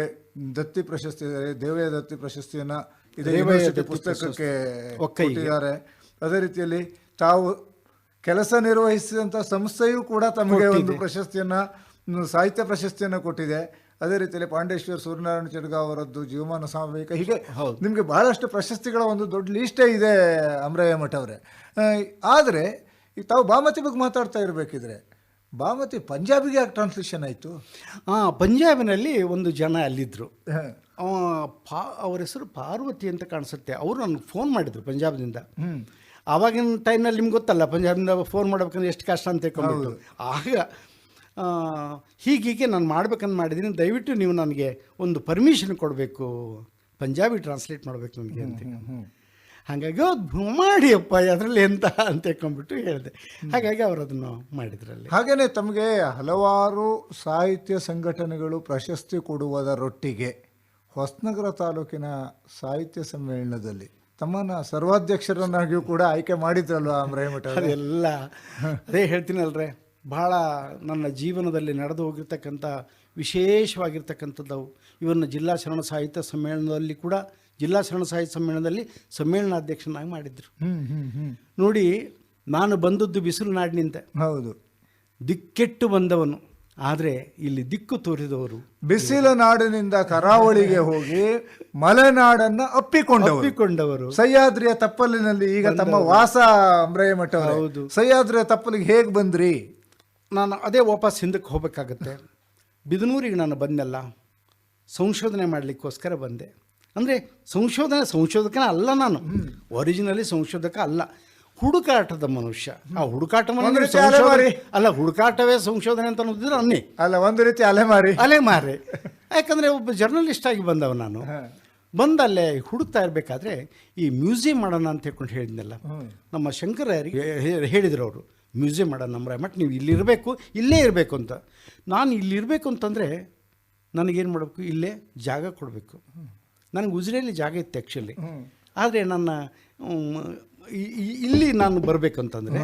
ದತ್ತಿ ಪ್ರಶಸ್ತಿ, ದೇವಯ್ಯ ದತ್ತಿ ಪ್ರಶಸ್ತಿಯನ್ನು ಯೂನಿವರ್ಸಿಟಿ ಪುಸ್ತಕಕ್ಕೆ ಕೊಟ್ಟಿದ್ದಾರೆ. ಅದೇ ರೀತಿಯಲ್ಲಿ ತಾವು ಕೆಲಸ ನಿರ್ವಹಿಸಿದಂಥ ಸಂಸ್ಥೆಯೂ ಕೂಡ ತಮಗೆ ಒಂದು ಪ್ರಶಸ್ತಿಯನ್ನು, ಸಾಹಿತ್ಯ ಪ್ರಶಸ್ತಿಯನ್ನು ಕೊಟ್ಟಿದೆ. ಅದೇ ರೀತಿಯಲ್ಲಿ ಪಾಂಡೇಶ್ವರ್ ಸೂರ್ಯನಾರಾಯಣ ಚಿಡ್ಗಾಂವ್ ಅವರದ್ದು ಜೀವಮಾನ ಸಾಮಯಿಕ, ಹೀಗೆ ನಿಮಗೆ ಬಹಳಷ್ಟು ಪ್ರಶಸ್ತಿಗಳ ಒಂದು ದೊಡ್ಡ ಲೀಸ್ಟೇ ಇದೆ ಅಮ್ರಯ್ಯ ಮಠ ಅವರೇ. ಆದರೆ ಈಗ ತಾವು ಬಾಮತಿ ಬಗ್ಗೆ ಮಾತಾಡ್ತಾ ಇರಬೇಕಿದ್ರೆ, ಬಾಮತಿ ಪಂಜಾಬಿಗೆ ಯಾಕೆ ಟ್ರಾನ್ಸ್ಲೇಷನ್ ಆಯಿತು? ಪಂಜಾಬಿನಲ್ಲಿ ಒಂದು ಜನ ಅಲ್ಲಿದ್ದರು, ಅವ್ರ ಹೆಸರು ಪಾರ್ವತಿ ಅಂತ ಕಾಣಿಸುತ್ತೆ. ಅವರು ನನಗೆ ಫೋನ್ ಮಾಡಿದರು ಪಂಜಾಬ್ದಿಂದ. ಆವಾಗಿನ ಟೈಮ್ನಲ್ಲಿ ನಿಮ್ಗೆ ಗೊತ್ತಲ್ಲ, ಪಂಜಾಬಿಂದ ಫೋನ್ ಮಾಡ್ಬೇಕಂದ್ರೆ ಎಷ್ಟು ಕಷ್ಟ ಅಂತ ತಿಳ್ಕೊಂಡು. ಆಗ ಹೀಗೀಗೆ ನಾನು ಮಾಡ್ಬೇಕಂತ ಮಾಡಿದ್ದೀನಿ, ದಯವಿಟ್ಟು ನೀವು ನನಗೆ ಒಂದು ಪರ್ಮಿಷನ್ ಕೊಡಬೇಕು, ಪಂಜಾಬಿ ಟ್ರಾನ್ಸ್ಲೇಟ್ ಮಾಡಬೇಕು ನನಗೆ ಅಂತ. ಹಾಗಾಗಿ ಮಾಡಿಯಪ್ಪ ಅದರಲ್ಲಿ ಎಂತ ಅಂತ ಹೇಳ್ಕೊಂಡ್ಬಿಟ್ಟು ಹೇಳಿದೆ. ಹಾಗಾಗಿ ಅವರು ಅದನ್ನು ಮಾಡಿದ್ರಲ್ಲಿ. ಹಾಗೆಯೇ ತಮಗೆ ಹಲವಾರು ಸಾಹಿತ್ಯ ಸಂಘಟನೆಗಳು ಪ್ರಶಸ್ತಿ ಕೊಡುವುದರೊಟ್ಟಿಗೆ ಹೊಸನಗರ ತಾಲೂಕಿನ ಸಾಹಿತ್ಯ ಸಮ್ಮೇಳನದಲ್ಲಿ ತಮ್ಮನ್ನು ಸರ್ವಾಧ್ಯಕ್ಷರನ್ನಾಗಿಯೂ ಕೂಡ ಆಯ್ಕೆ ಮಾಡಿದ್ರಲ್ವ ಅಮ್ರಯ್ಯ ಮಠ? ಅದೆಲ್ಲ ಅದೇ ಹೇಳ್ತೀನಲ್ರೇ, ಭಾಳ ನನ್ನ ಜೀವನದಲ್ಲಿ ನಡೆದು ಹೋಗಿರ್ತಕ್ಕಂಥ ವಿಶೇಷವಾಗಿರ್ತಕ್ಕಂಥದ್ದು. ಇವನ್ನು ಜಿಲ್ಲಾ ಶರಣ ಸಾಹಿತ್ಯ ಸಮ್ಮೇಳನದಲ್ಲಿ ಕೂಡ, ಜಿಲ್ಲಾ ಶರಣ ಸಾಹಿತ್ಯ ಸಮ್ಮೇಳನದಲ್ಲಿ ಸಮ್ಮೇಳನಾಧ್ಯಕ್ಷನಾಗಿ ಮಾಡಿದ್ರು. ನೋಡಿ, ನಾನು ಬಂದದ್ದು ಬಿಸಿಲು ನಾಡಿನಿಂದ. ಹೌದು, ದಿಕ್ಕೆಟ್ಟು ಬಂದವನು, ಆದರೆ ಇಲ್ಲಿ ದಿಕ್ಕು ತೋರಿದವರು. ಬಿಸಿಲು ನಾಡಿನಿಂದ ಕರಾವಳಿಗೆ ಹೋಗಿ ಮಲೆನಾಡನ್ನ ಅಪ್ಪಿಕೊಂಡವರು ಸಹ್ಯಾದ್ರಿಯ ತಪ್ಪಲಿನಲ್ಲಿ ಈಗ ತಮ್ಮ ವಾಸ ಅಮ್ರಯ್ಯ ಮಠ. ಹೌದು, ಸಹ್ಯಾದ್ರಿಯ ತಪ್ಪಲಿಗೆ ಹೇಗೆ ಬಂದ್ರಿ? ನಾನು ಅದೇ ವಾಪಸ್ ಹಿಂದಕ್ಕೆ ಹೋಗಬೇಕಾಗತ್ತೆ. ಬಿದನೂರಿಗೆ ನಾನು ಬಂದೆಲ್ಲ ಸಂಶೋಧನೆ ಮಾಡಲಿಕ್ಕೋಸ್ಕರ ಬಂದೆ. ಅಂದರೆ ಸಂಶೋಧಕನೇ ಅಲ್ಲ, ನಾನು ಒರಿಜಿನಲಿ ಸಂಶೋಧಕ ಅಲ್ಲ, ಹುಡುಕಾಟದ ಮನುಷ್ಯ. ಆ ಹುಡುಕಾಟ ಅಲ್ಲ, ಹುಡುಕಾಟವೇ ಸಂಶೋಧನೆ ಅಂತ ಅನ್ನೋದಿದ್ರೆ ಅನ್ನಿ ಅಲ್ಲ, ಒಂದು ರೀತಿ ಅಲೆಮಾರಿ. ಯಾಕಂದರೆ ಒಬ್ಬ ಜರ್ನಲಿಸ್ಟ್ ಆಗಿ ಬಂದವ ನಾನು. ಬಂದಲ್ಲೇ ಹುಡುಕ್ತಾ ಇರಬೇಕಾದ್ರೆ ಈ ಮ್ಯೂಸಿಯಂ ಮಾಡೋಣ ಅಂತ ಹೇಳ್ಕೊಂಡು ಹೇಳಿದ್ನಲ್ಲ, ನಮ್ಮ ಶಂಕರರಿಗೆ ಹೇಳಿದ್ರು ಅವರು, ಮ್ಯೂಸಿಯಂ ಮಾಡೋಣ ಅಮ್ರಯ್ಯ ಮಠ, ನೀವು ಇಲ್ಲಿರಬೇಕು, ಇಲ್ಲೇ ಇರಬೇಕು ಅಂತ. ನಾನು ಇಲ್ಲಿರಬೇಕು ಅಂತಂದರೆ ನನಗೇನು ಮಾಡಬೇಕು, ಇಲ್ಲೇ ಜಾಗ ಕೊಡಬೇಕು. ನನಗೆ ಉಜಿರೆಯಲ್ಲಿ ಜಾಗ ಇತ್ತು ಆ್ಯಕ್ಚುಲಿ, ಆದರೆ ನನ್ನ ಇಲ್ಲಿ ನಾನು ಬರಬೇಕು ಅಂತಂದರೆ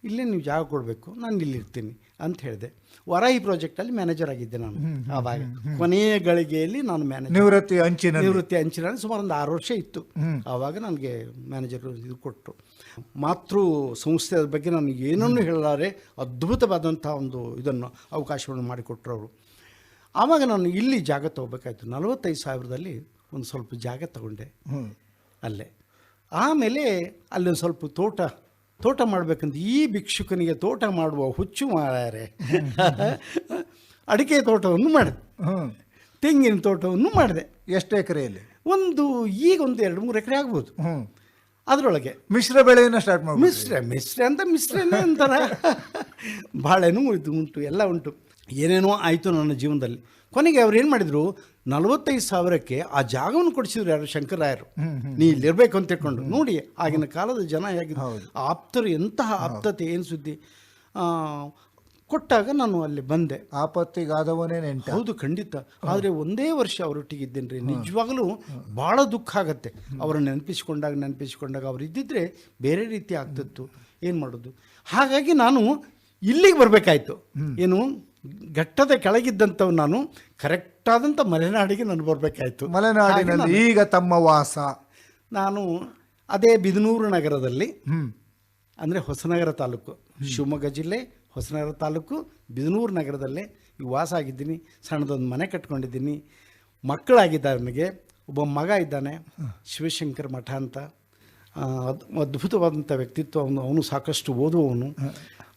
ಇಲ್ಲೇ ನೀವು ಜಾಗ ಕೊಡಬೇಕು, ನಾನು ಇಲ್ಲಿರ್ತೀನಿ ಅಂತ ಹೇಳಿದೆ. ವರಾಹಿ ಪ್ರಾಜೆಕ್ಟಲ್ಲಿ ಮ್ಯಾನೇಜರ್ ಆಗಿದ್ದೆ ನಾನು. ಆವಾಗ ಕೊನೆಯ ಗಳಿಗೆಯಲ್ಲಿ ನಾನು ನಿವೃತ್ತಿ ಅಂಚಿನಲ್ಲಿ ಸುಮಾರು ಒಂದು 6 ವರ್ಷ ಇತ್ತು. ಆವಾಗ ನನಗೆ ಮ್ಯಾನೇಜರು ಇದು ಕೊಟ್ಟರು. ಮಾತೃ ಸಂಸ್ಥೆಯ ಬಗ್ಗೆ ನನಗೆ ಏನನ್ನೂ ಹೇಳಲಾರೆ ಅದ್ಭುತವಾದಂಥ ಒಂದು ಇದನ್ನು ಅವಕಾಶವನ್ನು ಮಾಡಿಕೊಟ್ರು ಅವರು. ಆವಾಗ ನಾನು ಇಲ್ಲಿ ಜಾಗ ತೊಗೋಬೇಕಾಯ್ತು. 45,000ದಲ್ಲಿ ಒಂದು ಸ್ವಲ್ಪ ಜಾಗ ತಗೊಂಡೆ ಅಲ್ಲೇ. ಆಮೇಲೆ ಅಲ್ಲೊಂದು ಸ್ವಲ್ಪ ತೋಟ ಮಾಡಬೇಕಂತ ಈ ಭಿಕ್ಷುಕನಿಗೆ ತೋಟ ಮಾಡುವ ಹುಚ್ಚು ಮಾರಾರೆ. ಅಡಿಕೆ ತೋಟವನ್ನು ಮಾಡಿದೆ, ತೆಂಗಿನ ತೋಟವನ್ನು ಮಾಡಿದೆ. ಎಷ್ಟು ಎಕರೆಯಲ್ಲಿ? ಈಗ ಒಂದು 2-3 ಎಕರೆ ಆಗ್ಬೋದು. ಅದರೊಳಗೆ ಮಿಶ್ರ ಬೆಳೆಯನ್ನು ಸ್ಟಾರ್ಟ್ ಮಾಡಿ. ಮಿಶ್ರನೇ ಅಂತಾರೆ. ಬಾಳೆನೂ ಉಂಟು, ಎಲ್ಲ ಉಂಟು, ಏನೇನೋ ಆಯಿತು ನನ್ನ ಜೀವನದಲ್ಲಿ. ಕೊನೆಗೆ ಅವ್ರು ಏನು ಮಾಡಿದರು, 45,000ಕ್ಕೆ ಆ ಜಾಗವನ್ನು ಕೊಡಿಸಿದ್ರು ಯಾರು, ಶಂಕರರಾಯರು. ನೀ ಇಲ್ಲಿರ್ಬೇಕು ಅಂತ ತಿಳ್ಕೊಂಡು. ನೋಡಿ ಆಗಿನ ಕಾಲದ ಜನ ಹೇಗಿದ್ರು, ಆಪ್ತರು ಎಂತಹ ಆಪ್ತತೆ, ಏನು ಸುದ್ದಿ. ಕೊಟ್ಟಾಗ ನಾನು ಅಲ್ಲಿ ಬಂದೆ. ಆಪತ್ತಿಗಾದವನೇ ನೆಂಟ. ಹೌದು, ಖಂಡಿತ. ಆದರೆ ಒಂದೇ ವರ್ಷ ಅವರೊಟ್ಟಿಗೆ ಇದ್ದೇನೆ ರೀ. ನಿಜವಾಗಲೂ ಭಾಳ ದುಃಖ ಆಗತ್ತೆ ಅವರನ್ನು ನೆನಪಿಸ್ಕೊಂಡಾಗ. ಅವ್ರು ಇದ್ದಿದ್ರೆ ಬೇರೆ ರೀತಿ ಆಗ್ತಿತ್ತು. ಏನು ಮಾಡೋದು? ಹಾಗಾಗಿ ನಾನು ಇಲ್ಲಿಗೆ ಬರಬೇಕಾಯ್ತು. ಏನು, ಘಟ್ಟದ ಕೆಳಗಿದ್ದಂಥವು ನಾನು ಕರೆಕ್ಟಾದಂಥ ಮಲೆನಾಡಿಗೆ ನಾನು ಬರಬೇಕಾಯ್ತು. ಮಲೆನಾಡಿನಲ್ಲಿ ಈಗ ತಮ್ಮ ವಾಸ? ನಾನು ಅದೇ ಬಿದನೂರು ನಗರದಲ್ಲಿ, ಅಂದರೆ ಹೊಸನಗರ ತಾಲೂಕು, ಶಿವಮೊಗ್ಗ ಜಿಲ್ಲೆ ಹೊಸನಗರ ತಾಲೂಕು ಬಿದನೂರು ನಗರದಲ್ಲೇ ಈಗ ವಾಸ ಆಗಿದ್ದೀನಿ. ಸಣ್ಣದೊಂದು ಮನೆ ಕಟ್ಕೊಂಡಿದ್ದೀನಿ. ಮಕ್ಕಳಾಗಿದ್ದಾರೆ ನನಗೆ. ಒಬ್ಬ ಮಗ ಇದ್ದಾನೆ, ಶಿವಶಂಕರ ಮಠ ಅಂತ. ಅದ್ಭುತವಾದಂಥ ವ್ಯಕ್ತಿತ್ವ. ಅವನು ಸಾಕಷ್ಟು ಓದುವವನು.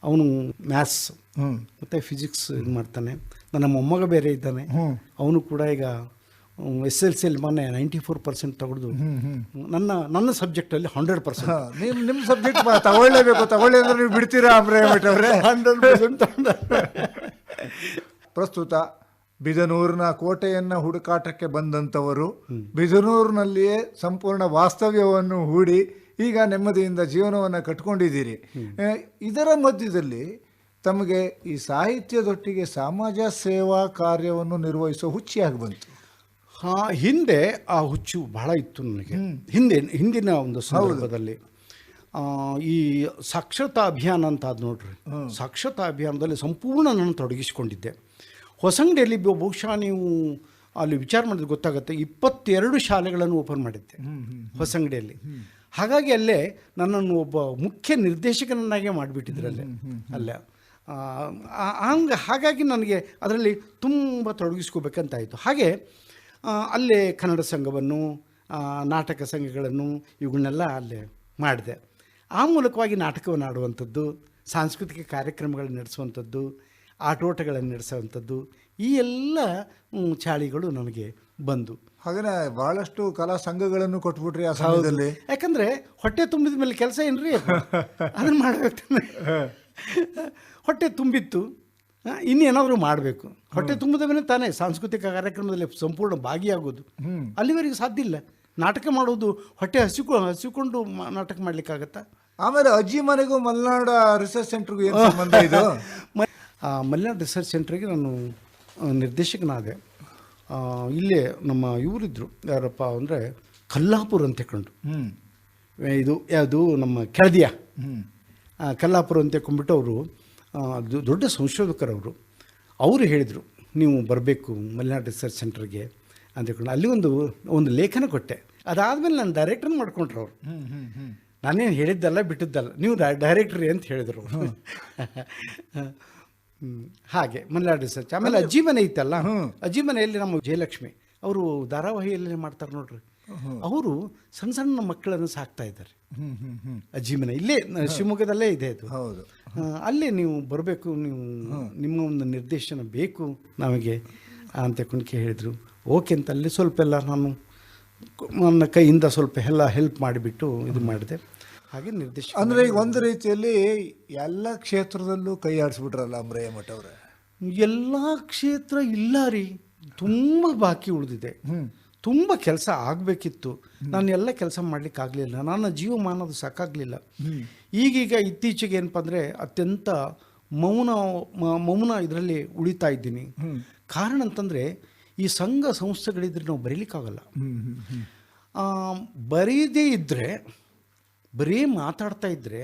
ಅವನು ಮ್ಯಾಥ್ಸ್ ಮತ್ತು ಫಿಸಿಕ್ಸ್ ಇದು ಮಾಡ್ತಾನೆ. ನನ್ನ ಮೊಮ್ಮಗ ಬೇರೆ ಇದ್ದಾನೆ, ಅವನು ಕೂಡ ಈಗ SLC ಮೊನ್ನೆ 94% ತಗೊಳ್ದು. ನನ್ನ ಸಬ್ಜೆಕ್ಟಲ್ಲಿ 100%. ನಿಮ್ಮ ಸಬ್ಜೆಕ್ಟ್ ತಗೊಳ್ಳೇಬೇಕು, ತಗೊಳ್ಳಿ ಅಂದ್ರೆ ನೀವು ಬಿಡ್ತೀರಾ ಅಂಬ್ರಯ್ಯಮಠ ಅವರೇ? 100%. ಪ್ರಸ್ತುತ ಬಿದನೂರಿನ ಕೋಟೆಯನ್ನು ಹುಡುಕಾಟಕ್ಕೆ ಬಂದಂಥವರು ಬಿದನೂರಿನಲ್ಲಿಯೇ ಸಂಪೂರ್ಣ ವಾಸ್ತವ್ಯವನ್ನು ಹೂಡಿ ಈಗ ನೆಮ್ಮದಿಯಿಂದ ಜೀವನವನ್ನು ಕಟ್ಕೊಂಡಿದ್ದೀರಿ. ಇದರ ಮಧ್ಯದಲ್ಲಿ ತಮಗೆ ಈ ಸಾಹಿತ್ಯದೊಟ್ಟಿಗೆ ಸಮಾಜ ಸೇವಾ ಕಾರ್ಯವನ್ನು ನಿರ್ವಹಿಸೋ ಹುಚ್ಚಿಯಾಗಿ ಬಂತು. ಹಿಂದೆ ಆ ಹುಚ್ಚು ಬಹಳ ಇತ್ತು ನನಗೆ. ಹಿಂದಿನ ಒಂದು ಸಂದರ್ಭದಲ್ಲಿ ಈ ಸಾಕ್ಷರತಾ ಅಭಿಯಾನ ಅಂತ ಅದು ನೋಡ್ರಿ. ಸಾಕ್ಷರತಾ ಅಭಿಯಾನದಲ್ಲಿ ಸಂಪೂರ್ಣ ನಾನು ತೊಡಗಿಸಿಕೊಂಡಿದ್ದೆ. ಹೊಸಂಗಡಿಯಲ್ಲಿ ಬಹುಶಃ ನೀವು ಅಲ್ಲಿ ವಿಚಾರ ಮಾಡಿದ್ರೆ ಗೊತ್ತಾಗುತ್ತೆ, 22 ಶಾಲೆಗಳನ್ನು ಓಪನ್ ಮಾಡಿದ್ದೆ ಹೊಸಂಗಡಿಯಲ್ಲಿ. ಹಾಗಾಗಿ ಅಲ್ಲೇ ನನ್ನನ್ನು ಒಬ್ಬ ಮುಖ್ಯ ನಿರ್ದೇಶಕನನ್ನಾಗೆ ಮಾಡಿಬಿಟ್ಟಿದ್ರಲ್ಲೇ ಅಲ್ಲೇ. ಹಾಗಾಗಿ ನನಗೆ ಅದರಲ್ಲಿ ತುಂಬ ತೊಡಗಿಸ್ಕೋಬೇಕಂತಾಯಿತು. ಹಾಗೆ ಅಲ್ಲೇ ಕನ್ನಡ ಸಂಘವನ್ನು, ನಾಟಕ ಸಂಘಗಳನ್ನು ಇವುಗಳನ್ನೆಲ್ಲ ಅಲ್ಲೇ ಮಾಡಿದೆ. ಆ ಮೂಲಕವಾಗಿ ನಾಟಕವನ್ನು ಆಡುವಂಥದ್ದು, ಸಾಂಸ್ಕೃತಿಕ ಕಾರ್ಯಕ್ರಮಗಳನ್ನು ನಡೆಸುವಂಥದ್ದು, ಆಟೋಟಗಳನ್ನು ನಡೆಸುವಂಥದ್ದು, ಈ ಎಲ್ಲ ಚಾಳಿಗಳು ನನಗೆ ಬಂದು. ಹಾಗೆ ಭಾಳಷ್ಟು ಕಲಾ ಸಂಘಗಳನ್ನು ಕೊಟ್ಬಿಟ್ರಿ ಆ ಸಮಯದಲ್ಲಿ. ಯಾಕಂದರೆ ಹೊಟ್ಟೆ ತುಂಬಿದ ಮೇಲೆ ಕೆಲಸ ಏನ್ರಿ, ಅದನ್ನು ಮಾಡಬೇಕು. ಹೊಟ್ಟೆ ತುಂಬಿತ್ತು, ಇನ್ನೇನಾದರೂ ಮಾಡಬೇಕು. ಹೊಟ್ಟೆ ತುಂಬಿದ ಮೇಲೆ ತಾನೇ ಸಾಂಸ್ಕೃತಿಕ ಕಾರ್ಯಕ್ರಮದಲ್ಲಿ ಸಂಪೂರ್ಣ ಭಾಗಿಯಾಗೋದು. ಅಲ್ಲಿವರೆಗೆ ಸಾಧ್ಯ ಇಲ್ಲ. ನಾಟಕ ಮಾಡೋದು ಹೊಟ್ಟೆ ಹಸಿಕೊಂಡು ನಾಟಕ ಮಾಡಲಿಕ್ಕಾಗತ್ತಾ? ಆಮೇಲೆ ಅಜ್ಜಿ ಮನೆಗೂ ಮಲೆನಾಡ ರಿಸರ್ಚ್ ಸೆಂಟ್ರಿಗೂ ಏನು ಸಂಬಂಧ ಇದು? ಮಲೆನಾಡು ರಿಸರ್ಚ್ ಸೆಂಟ್ರಿಗೆ ನಾನು ನಿರ್ದೇಶಕನಾದೆ. ಇಲ್ಲೇ ನಮ್ಮ ಇವರಿದ್ದರು, ಯಾರಪ್ಪ ಅಂದರೆ ಕಲ್ಲಾಪುರ ಅಂತ ಕೊಂಡು, ಇದು ಯಾವುದು ನಮ್ಮ ಕೆಳದಿಯ ಕಲ್ಲಾಪುರ ಅಂತ ಕೊಂಡ್ಬಿಟ್ಟು ಅವರು ದೊಡ್ಡ ಸಂಶೋಧಕರವರು. ಅವರು ಹೇಳಿದರು, ನೀವು ಬರಬೇಕು ಮಲೆನಾಡು ರಿಸರ್ಚ್ ಸೆಂಟರ್ಗೆ ಅಂತ ಹೇಳ್ಕೊಂಡು. ಅಲ್ಲಿ ಒಂದು ಲೇಖನ ಕೊಟ್ಟೆ. ಅದಾದಮೇಲೆ ನಾನು ಡೈರೆಕ್ಟರ್ ಮಾಡ್ಕೊಂಡ್ರು ಅವರು. ನಾನೇನು ಹೇಳಿದ್ದಲ್ಲ ಬಿಟ್ಟಿದ್ದಲ್ಲ, ನೀವು ಡೈರೆಕ್ಟ್ರಿ ಅಂತ ಹೇಳಿದರು. ಹಾಗೆ ಮಲೆನಾಡು ರಿಸರ್ಚ್. ಆಮೇಲೆ ಅಜ್ಜಿಮನೆ ಇತ್ತಲ್ಲ, ಅಜ್ಜಿಮನೆಯಲ್ಲಿ ನಮ್ಮ ಜಯಲಕ್ಷ್ಮಿ ಅವರು ಧಾರಾವಾಹಿಯಲ್ಲೇ ಮಾಡ್ತಾರೆ ನೋಡ್ರಿ. ಅವರು ಸಣ್ಣ ಸಣ್ಣ ಮಕ್ಕಳನ್ನು ಸಾಕ್ತಾ ಇದ್ದಾರೆ. ಅಜ್ಜಿಮನೆ ಇಲ್ಲೇ ಶಿವಮೊಗ್ಗದಲ್ಲೇ ಇದೆ ಅದು. ಹೌದು, ಅಲ್ಲೇ ನೀವು ಬರಬೇಕು, ನೀವು ನಿಮ್ಮ ಒಂದು ನಿರ್ದೇಶನ ಬೇಕು ನಮಗೆ ಅಂತ ಕೊಂಡ್ಕೆ ಹೇಳಿದರು. ಓಕೆ ಅಂತ ಅಲ್ಲಿ ಸ್ವಲ್ಪ ಎಲ್ಲ ನಾನು ನನ್ನ ಕೈಯಿಂದ ಸ್ವಲ್ಪ ಎಲ್ಲ ಹೆಲ್ಪ್ ಮಾಡಿಬಿಟ್ಟು ಇದು ಮಾಡಿದೆ. ಹಾಗೆ ನಿರ್ದೇಶಕ ಅಂದರೆ ಈಗ ಒಂದು ರೀತಿಯಲ್ಲಿ ಎಲ್ಲ ಕ್ಷೇತ್ರದಲ್ಲೂ ಕೈ ಆಡಿಸ್ಬಿಟ್ರಲ್ಲ ಅಂಬ್ರಯ್ಯಮಠ ಅವರೇ? ಎಲ್ಲ ಕ್ಷೇತ್ರ ಇಲ್ಲ ರೀ, ತುಂಬ ಬಾಕಿ ಉಳಿದಿದೆ. ತುಂಬ ಕೆಲಸ ಆಗಬೇಕಿತ್ತು. ನಾನು ಎಲ್ಲ ಕೆಲಸ ಮಾಡಲಿಕ್ಕಾಗಲಿಲ್ಲ. ನನ್ನ ಜೀವಮಾನದು ಸಾಕಾಗಲಿಲ್ಲ. ಈಗೀಗ ಇತ್ತೀಚೆಗೆ ಏನಪ್ಪ ಅಂದರೆ ಅತ್ಯಂತ ಮೌನ ಇದರಲ್ಲಿ ಉಳಿತಾ ಇದ್ದೀನಿ. ಕಾರಣ ಅಂತಂದರೆ ಈ ಸಂಘ ಸಂಸ್ಥೆಗಳಿದ್ರೆ ನಾವು ಬರೀಲಿಕ್ಕಾಗಲ್ಲ. ಬರೀದೇ ಇದ್ದರೆ, ಬರೀ ಮಾತಾಡ್ತಾ ಇದ್ದರೆ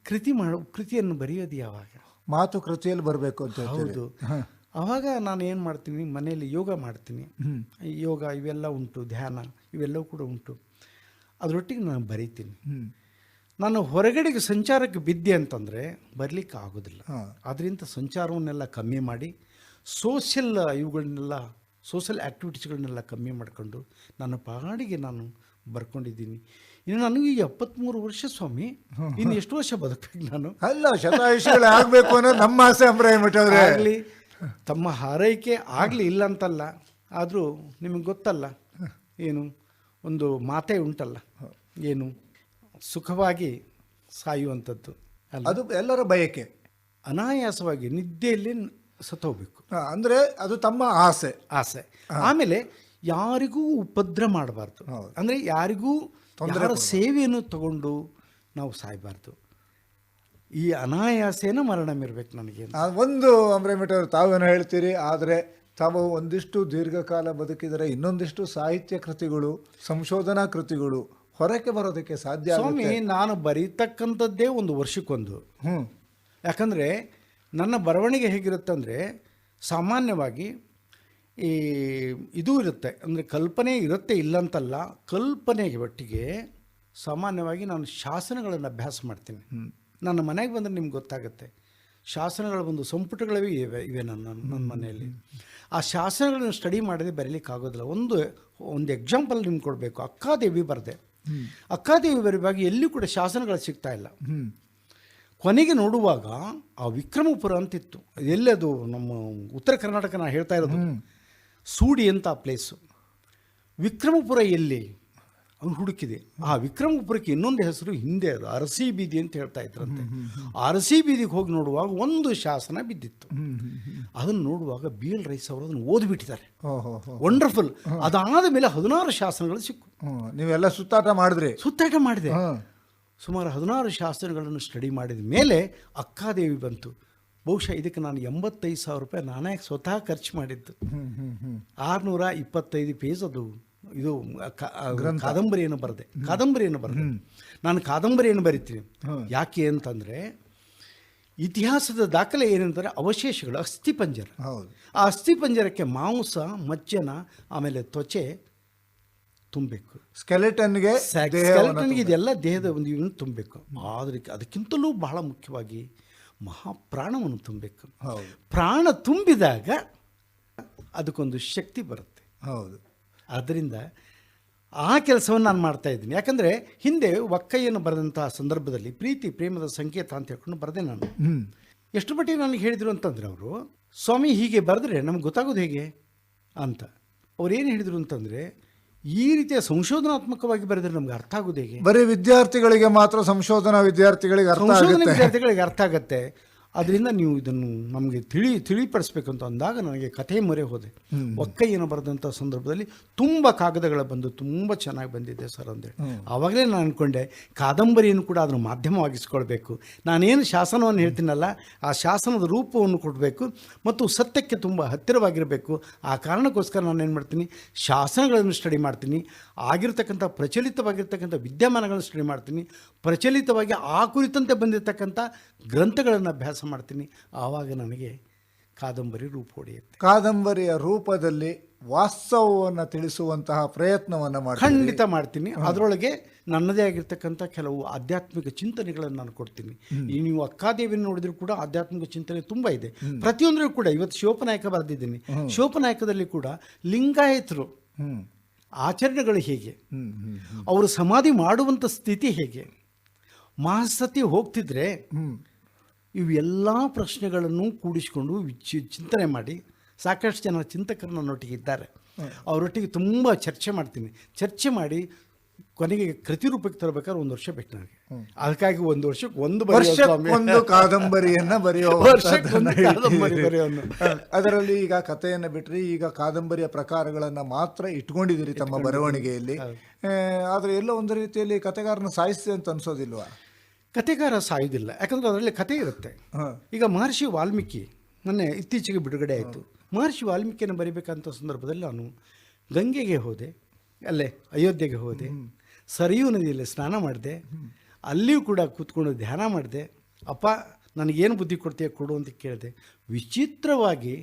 ಕೃತಿಯನ್ನು ಬರೆಯೋದು ಯಾವಾಗ? ಮಾತು ಕೃತಿಯಲ್ಲಿ ಬರಬೇಕು ಅಂತ. ಹೌದು. ಆವಾಗ ನಾನು ಏನು ಮಾಡ್ತೀನಿ, ಮನೆಯಲ್ಲಿ ಯೋಗ ಮಾಡ್ತೀನಿ. ಯೋಗ ಇವೆಲ್ಲ ಉಂಟು, ಧ್ಯಾನ ಇವೆಲ್ಲವೂ ಕೂಡ ಉಂಟು. ಅದರೊಟ್ಟಿಗೆ ನಾನು ಬರೀತೀನಿ. ನಾನು ಹೊರಗಡೆಗೆ ಸಂಚಾರಕ್ಕೆ ಬಿದ್ದೆ ಅಂತಂದರೆ ಬರಲಿಕ್ಕೆ ಆಗೋದಿಲ್ಲ. ಅದರಿಂದ ಸಂಚಾರವನ್ನೆಲ್ಲ ಕಮ್ಮಿ ಮಾಡಿ ಸೋಷಿಯಲ್ ಆ್ಯಕ್ಟಿವಿಟೀಸ್ಗಳನ್ನೆಲ್ಲ ಕಮ್ಮಿ ಮಾಡಿಕೊಂಡು ನನ್ನ ಪಾಡಿಗೆ ನಾನು ಬರ್ಕೊಂಡಿದ್ದೀನಿ. ಇನ್ನು ನನಗೆ 73 ವರ್ಷ ಸ್ವಾಮಿ, ಇನ್ನು ಎಷ್ಟು ವರ್ಷ ಬದುಕಬೇಕು ನಾನು? ಅಲ್ಲ, ಶತಾಯುಷಿಗಳು ಆಗಬೇಕು ಅನ್ನೋದು ನಮ್ಮ ಆಸೆ ಅಮ್ರಾಯ ಮಠ ಅವರೇ. ಆಗಲಿ, ತಮ್ಮ ಹಾರೈಕೆ ಆಗಲಿ, ಇಲ್ಲ ಅಂತಲ್ಲ. ಆದರೂ ನಿಮಗೆ ಗೊತ್ತಲ್ಲ, ಏನು ಒಂದು ಮಾತೇ ಉಂಟಲ್ಲ, ಏನು ಸುಖವಾಗಿ ಸಾಯುವಂಥದ್ದು ಅಲ್ಲ, ಅದು ಎಲ್ಲರ ಬಯಕೆ. ಅನಾಯಾಸವಾಗಿ ನಿದ್ದೆಯಲ್ಲಿ ಸತ್ತೋಗ್ಬೇಕು ಅಂದರೆ ಅದು ತಮ್ಮ ಆಸೆ. ಆಸೆ. ಆಮೇಲೆ ಯಾರಿಗೂ ಉಪದ್ರ ಮಾಡಬಾರ್ದು, ಅಂದರೆ ಯಾರಿಗೂ ಯಾರ ಸೇವೆಯನ್ನು ತಗೊಂಡು ನಾವು ಸಾಯಬಾರ್ದು. ಈ ಅನಾಯಾಸೇನ ಮರಣ ಇರಬೇಕು ನನಗೆ. ಒಂದು ಅಮ್ರಾಯ ಮಠ ಅವರು ತಾವೇನೋ ಹೇಳ್ತೀರಿ, ಆದರೆ ತಾವು ಒಂದಿಷ್ಟು ದೀರ್ಘಕಾಲ ಬದುಕಿದರೆ ಇನ್ನೊಂದಿಷ್ಟು ಸಾಹಿತ್ಯ ಕೃತಿಗಳು, ಸಂಶೋಧನಾ ಕೃತಿಗಳು ಹೊರಕ್ಕೆ ಬರೋದಕ್ಕೆ ಸಾಧ್ಯ ಸ್ವಾಮಿ. ನಾನು ಬರೀತಕ್ಕಂಥದ್ದೇ ಒಂದು ವರ್ಷಕ್ಕೊಂದು. ಯಾಕಂದರೆ ನನ್ನ ಬರವಣಿಗೆ ಹೇಗಿರುತ್ತೆ ಅಂದರೆ, ಸಾಮಾನ್ಯವಾಗಿ ಈ ಇದು ಇರುತ್ತೆ, ಅಂದರೆ ಕಲ್ಪನೆ ಇರುತ್ತೆ ಇಲ್ಲಂತಲ್ಲ, ಕಲ್ಪನೆಗೆ ಒಟ್ಟಿಗೆ ಸಾಮಾನ್ಯವಾಗಿ ನಾನು ಶಾಸನಗಳನ್ನು ಅಭ್ಯಾಸ ಮಾಡ್ತೀನಿ. ನನ್ನ ಮನೆಗೆ ಬಂದರೆ ನಿಮ್ಗೆ ಗೊತ್ತಾಗುತ್ತೆ, ಶಾಸನಗಳ ಒಂದು ಸಂಪುಟಗಳಿವೆ ಇವೆ ನನ್ನ ಮನೆಯಲ್ಲಿ. ಆ ಶಾಸನಗಳನ್ನು ಸ್ಟಡಿ ಮಾಡದೆ ಬರೀಲಿಕ್ಕಾಗೋದಿಲ್ಲ. ಒಂದು ಎಕ್ಸಾಂಪಲ್ ನಿಮ್ಗೆ ಕೊಡಬೇಕು. ಅಕ್ಕಾದೇವಿ ಬರೆದೆ. ಅಕ್ಕಾದೇವಿ ಬರೆಯುವಾಗ ಎಲ್ಲಿ ಕೂಡ ಶಾಸನಗಳು ಸಿಗ್ತಾ ಇಲ್ಲ. ಕೊನೆಗೆ ನೋಡುವಾಗ ಆ ವಿಕ್ರಮಪುರ ಅಂತಿತ್ತು. ಎಲ್ಲದು ನಮ್ಮ ಉತ್ತರ ಕರ್ನಾಟಕ ನಾನು ಹೇಳ್ತಾ ಇರೋದು, ಸೂಡಿ ಅಂತ ಆ ಪ್ಲೇಸು. ವಿಕ್ರಮಪುರ ಎಲ್ಲಿ ಅವ್ನು ಹುಡುಕಿದೆ. ಆ ವಿಕ್ರಮಪುರಕ್ಕೆ ಇನ್ನೊಂದು ಹೆಸರು ಹಿಂದೆ, ಅದು ಅರಸಿ ಬೀದಿ ಅಂತ ಹೇಳ್ತಾ ಇದ್ರಂತೆ. ಅರಸಿ ಬೀದಿಗೆ ಹೋಗಿ ನೋಡುವಾಗ ಒಂದು ಶಾಸನ ಬಿದ್ದಿತ್ತು. ಅದನ್ನು ನೋಡುವಾಗ ಬಿ.ಎಲ್. ರೈಸ್ ಅವರು ಅದನ್ನು ಓದಿಬಿಟ್ಟಿದ್ದಾರೆ. ವಂಡರ್ಫುಲ್. ಅದಾದ ಮೇಲೆ 16 ಶಾಸನಗಳು ಸಿಕ್ಕು. ನೀವೆಲ್ಲ ಸುತ್ತಾಟ ಮಾಡಿದೆ. ಸುಮಾರು 16 ಶಾಸನಗಳನ್ನು ಸ್ಟಡಿ ಮಾಡಿದ ಮೇಲೆ ಅಕ್ಕಾದೇವಿ ಬಂತು. ಬಹುಶಃ ಇದಕ್ಕೆ ನಾನು 85,000 ರೂಪಾಯಿ ನಾನೇ ಸ್ವತಃ ಖರ್ಚು ಮಾಡಿದ್ದು. 625 ಪೇಜ್ ಅದು. ಇದು ಕಾದಂಬರಿಯನ್ನು ಬರೆದೆ. ನಾನು ಕಾದಂಬರಿಯನ್ನು ಬರಿತೀನಿ. ಯಾಕೆ ಅಂತಂದರೆ, ಇತಿಹಾಸದ ದಾಖಲೆ ಏನಂತಾರೆ, ಅವಶೇಷಗಳು, ಅಸ್ಥಿಪಂಜರ. ಆ ಅಸ್ಥಿಪಂಜರಕ್ಕೆ ಮಾಂಸ, ಮಜ್ಜನ, ಆಮೇಲೆ ತ್ವಚೆ ತುಂಬಬೇಕು. ಸ್ಕೆಲೆಟನ್ಗೆ ಇದೆಲ್ಲ ದೇಹದ ಒಂದು ಇವನು ತುಂಬಬೇಕು. ಆದರೆ ಅದಕ್ಕಿಂತಲೂ ಬಹಳ ಮುಖ್ಯವಾಗಿ ಮಹಾಪ್ರಾಣವನ್ನು ತುಂಬಬೇಕು. ಪ್ರಾಣ ತುಂಬಿದಾಗ ಅದಕ್ಕೊಂದು ಶಕ್ತಿ ಬರುತ್ತೆ. ಆದ್ದರಿಂದ ಆ ಕೆಲಸವನ್ನು ನಾನು ಮಾಡ್ತಾ ಇದ್ದೀನಿ. ಯಾಕಂದರೆ ಹಿಂದೆ ಒಕ್ಕಯ್ಯನು ಬರೆದಂತಹ ಸಂದರ್ಭದಲ್ಲಿ ಪ್ರೀತಿ ಪ್ರೇಮದ ಸಂಕೇತ ಅಂತ ಹೇಳ್ಕೊಂಡು ಬರೆದೆ ನಾನು. ಎಷ್ಟು ಮಟ್ಟಿಗೆ ನನಗೆ ಹೇಳಿದರು ಅಂತಂದರೆ, ಅವರು ಸ್ವಾಮಿ ಹೀಗೆ ಬರೆದ್ರೆ ನಮ್ಗೆ ಗೊತ್ತಾಗೋದು ಹೇಗೆ ಅಂತ. ಅವ್ರು ಏನು ಹೇಳಿದರು ಅಂತಂದರೆ, ಈ ರೀತಿಯ ಸಂಶೋಧನಾತ್ಮಕವಾಗಿ ಬರೆದ್ರೆ ನಮ್ಗೆ ಅರ್ಥ ಆಗೋದು ಹೇಗೆ? ಬರೀ ವಿದ್ಯಾರ್ಥಿಗಳಿಗೆ ಮಾತ್ರ, ಸಂಶೋಧನಾ ವಿದ್ಯಾರ್ಥಿಗಳಿಗೆ ಅರ್ಥ ಆಗುತ್ತೆ. ಅದರಿಂದ ನೀವು ಇದನ್ನು ನಮಗೆ ತಿಳಿಪಡಿಸ್ಬೇಕು ಅಂತ ಅಂದಾಗ ನನಗೆ ಕಥೆ ಮೊರೆ ಹೋದೆ. ಒಕ್ಕಯ್ಯನ ಬರೆದಂಥ ಸಂದರ್ಭದಲ್ಲಿ ತುಂಬ ಕಾಗದಗಳು ಬಂದು ತುಂಬ ಚೆನ್ನಾಗಿ ಬಂದಿದೆ ಸರ್ ಅಂದೇಳಿ. ಆವಾಗಲೇ ನಾನು ಅಂದ್ಕೊಂಡೆ, ಕಾದಂಬರಿಯನ್ನು ಕೂಡ ಅದನ್ನು ಮಾಧ್ಯಮವಾಗಿಸ್ಕೊಳ್ಬೇಕು. ನಾನೇನು ಶಾಸನವನ್ನು ಹೇಳ್ತೀನಲ್ಲ, ಆ ಶಾಸನದ ರೂಪವನ್ನು ಕೊಡಬೇಕು ಮತ್ತು ಸತ್ಯಕ್ಕೆ ತುಂಬ ಹತ್ತಿರವಾಗಿರಬೇಕು. ಆ ಕಾರಣಕ್ಕೋಸ್ಕರ ನಾನು ಏನು ಮಾಡ್ತೀನಿ, ಶಾಸನಗಳನ್ನು ಸ್ಟಡಿ ಮಾಡ್ತೀನಿ. ಆಗಿರ್ತಕ್ಕಂಥ ಪ್ರಚಲಿತವಾಗಿರ್ತಕ್ಕಂಥ ವಿದ್ಯಮಾನಗಳನ್ನು ಸ್ಟಡಿ ಮಾಡ್ತೀನಿ. ಪ್ರಚಲಿತವಾಗಿ ಆ ಕುರಿತಂತೆ ಬಂದಿರತಕ್ಕಂಥ ಗ್ರಂಥಗಳನ್ನು ಅಭ್ಯಾಸ ಮಾಡ್ತೀನಿ. ಆವಾಗ ನನಗೆ ಕಾದಂಬರಿ ರೂಪ ಹೊಡೆಯುತ್ತೆ. ಕಾದಂಬರಿಯ ರೂಪದಲ್ಲಿ ವಾಸ್ತವವನ್ನು ತಿಳಿಸುವಂತಹ ಪ್ರಯತ್ನವನ್ನು ಖಂಡಿತ ಮಾಡ್ತೀನಿ. ಅದರೊಳಗೆ ನನ್ನದೇ ಆಗಿರ್ತಕ್ಕಂಥ ಕೆಲವು ಆಧ್ಯಾತ್ಮಿಕ ಚಿಂತನೆಗಳನ್ನು ನಾನು ಕೊಡ್ತೀನಿ. ಈ ನೀವು ಅಕ್ಕಾದೇವಿಯನ್ನು ನೋಡಿದ್ರು ಕೂಡ ಆಧ್ಯಾತ್ಮಿಕ ಚಿಂತನೆ ತುಂಬ ಇದೆ. ಪ್ರತಿಯೊಂದರೂ ಕೂಡ ಇವತ್ತು ಶಿವೋಪನಾಯಕ ಬರೆದಿದ್ದೀನಿ. ಶಿವೋಪನಾಯಕದಲ್ಲಿ ಕೂಡ ಲಿಂಗಾಯತರು ಆಚರಣೆಗಳು ಹೇಗೆ, ಅವರು ಸಮಾಧಿ ಮಾಡುವಂಥ ಸ್ಥಿತಿ ಹೇಗೆ, ಮಹಾಸತಿ ಹೋಗ್ತಿದ್ರೆ ಇವೆಲ್ಲ ಪ್ರಶ್ನೆಗಳನ್ನು ಕೂಡಿಸಿಕೊಂಡು ಚಿಂತನೆ ಮಾಡಿ, ಸಾಕಷ್ಟು ಜನ ಚಿಂತಕರು ನನ್ನೊಟ್ಟಿಗೆ ಇದ್ದಾರೆ, ಅವರೊಟ್ಟಿಗೆ ತುಂಬ ಚರ್ಚೆ ಮಾಡಿ ಕೊನೆಗೆ ಕೃತಿ ರೂಪಕ್ಕೆ ತರಬೇಕಾದ್ರೆ 1 ವರ್ಷ ಬೇಕು ನನಗೆ. ಅದಕ್ಕಾಗಿ 1 ವರ್ಷಕ್ಕೆ ಒಂದು ಕಾದಂಬರಿಯನ್ನು ಬರೆಯೋ. ಅದರಲ್ಲಿ ಈಗ ಕಥೆಯನ್ನು ಬಿಟ್ಟರೆ ಈಗ ಕಾದಂಬರಿಯ ಪ್ರಕಾರಗಳನ್ನು ಮಾತ್ರ ಇಟ್ಕೊಂಡಿದ್ದೀರಿ ತಮ್ಮ ಬರವಣಿಗೆಯಲ್ಲಿ. ಆದರೆ ಎಲ್ಲ ಒಂದು ರೀತಿಯಲ್ಲಿ ಕಥೆಗಾರನ ಸಾಯಿಸ್ತೆ ಅಂತ ಅನ್ಸೋದಿಲ್ವಾ? ಕಥೆಗಾರ ಸಾಯೋದಿಲ್ಲ, ಯಾಕಂದರೆ ಅದರಲ್ಲಿ ಕಥೆ ಇರುತ್ತೆ. ಈಗ ಮಹರ್ಷಿ ವಾಲ್ಮೀಕಿ ಇತ್ತೀಚೆಗೆ ಬಿಡುಗಡೆ ಆಯಿತು. ಮಹರ್ಷಿ ವಾಲ್ಮೀಕಿಯನ್ನು ಬರೀಬೇಕಂತ ಸಂದರ್ಭದಲ್ಲಿ ನಾನು ಗಂಗೆಗೆ ಹೋದೆ, ಅಲ್ಲೇ ಅಯೋಧ್ಯೆಗೆ ಹೋದೆ, ಸರಿಯೂ ನದಿಯಲ್ಲಿ ಸ್ನಾನ ಮಾಡಿದೆ. ಅಲ್ಲಿಯೂ ಕೂಡ ಕೂತ್ಕೊಂಡು ಧ್ಯಾನ ಮಾಡಿದೆ. ಅಪ್ಪ ನನಗೇನು ಬುದ್ಧಿ ಕೊಡ್ತೀಯ ಕೊಡು ಅಂತ ಕೇಳಿದೆ. ವಿಚಿತ್ರವಾಗಿ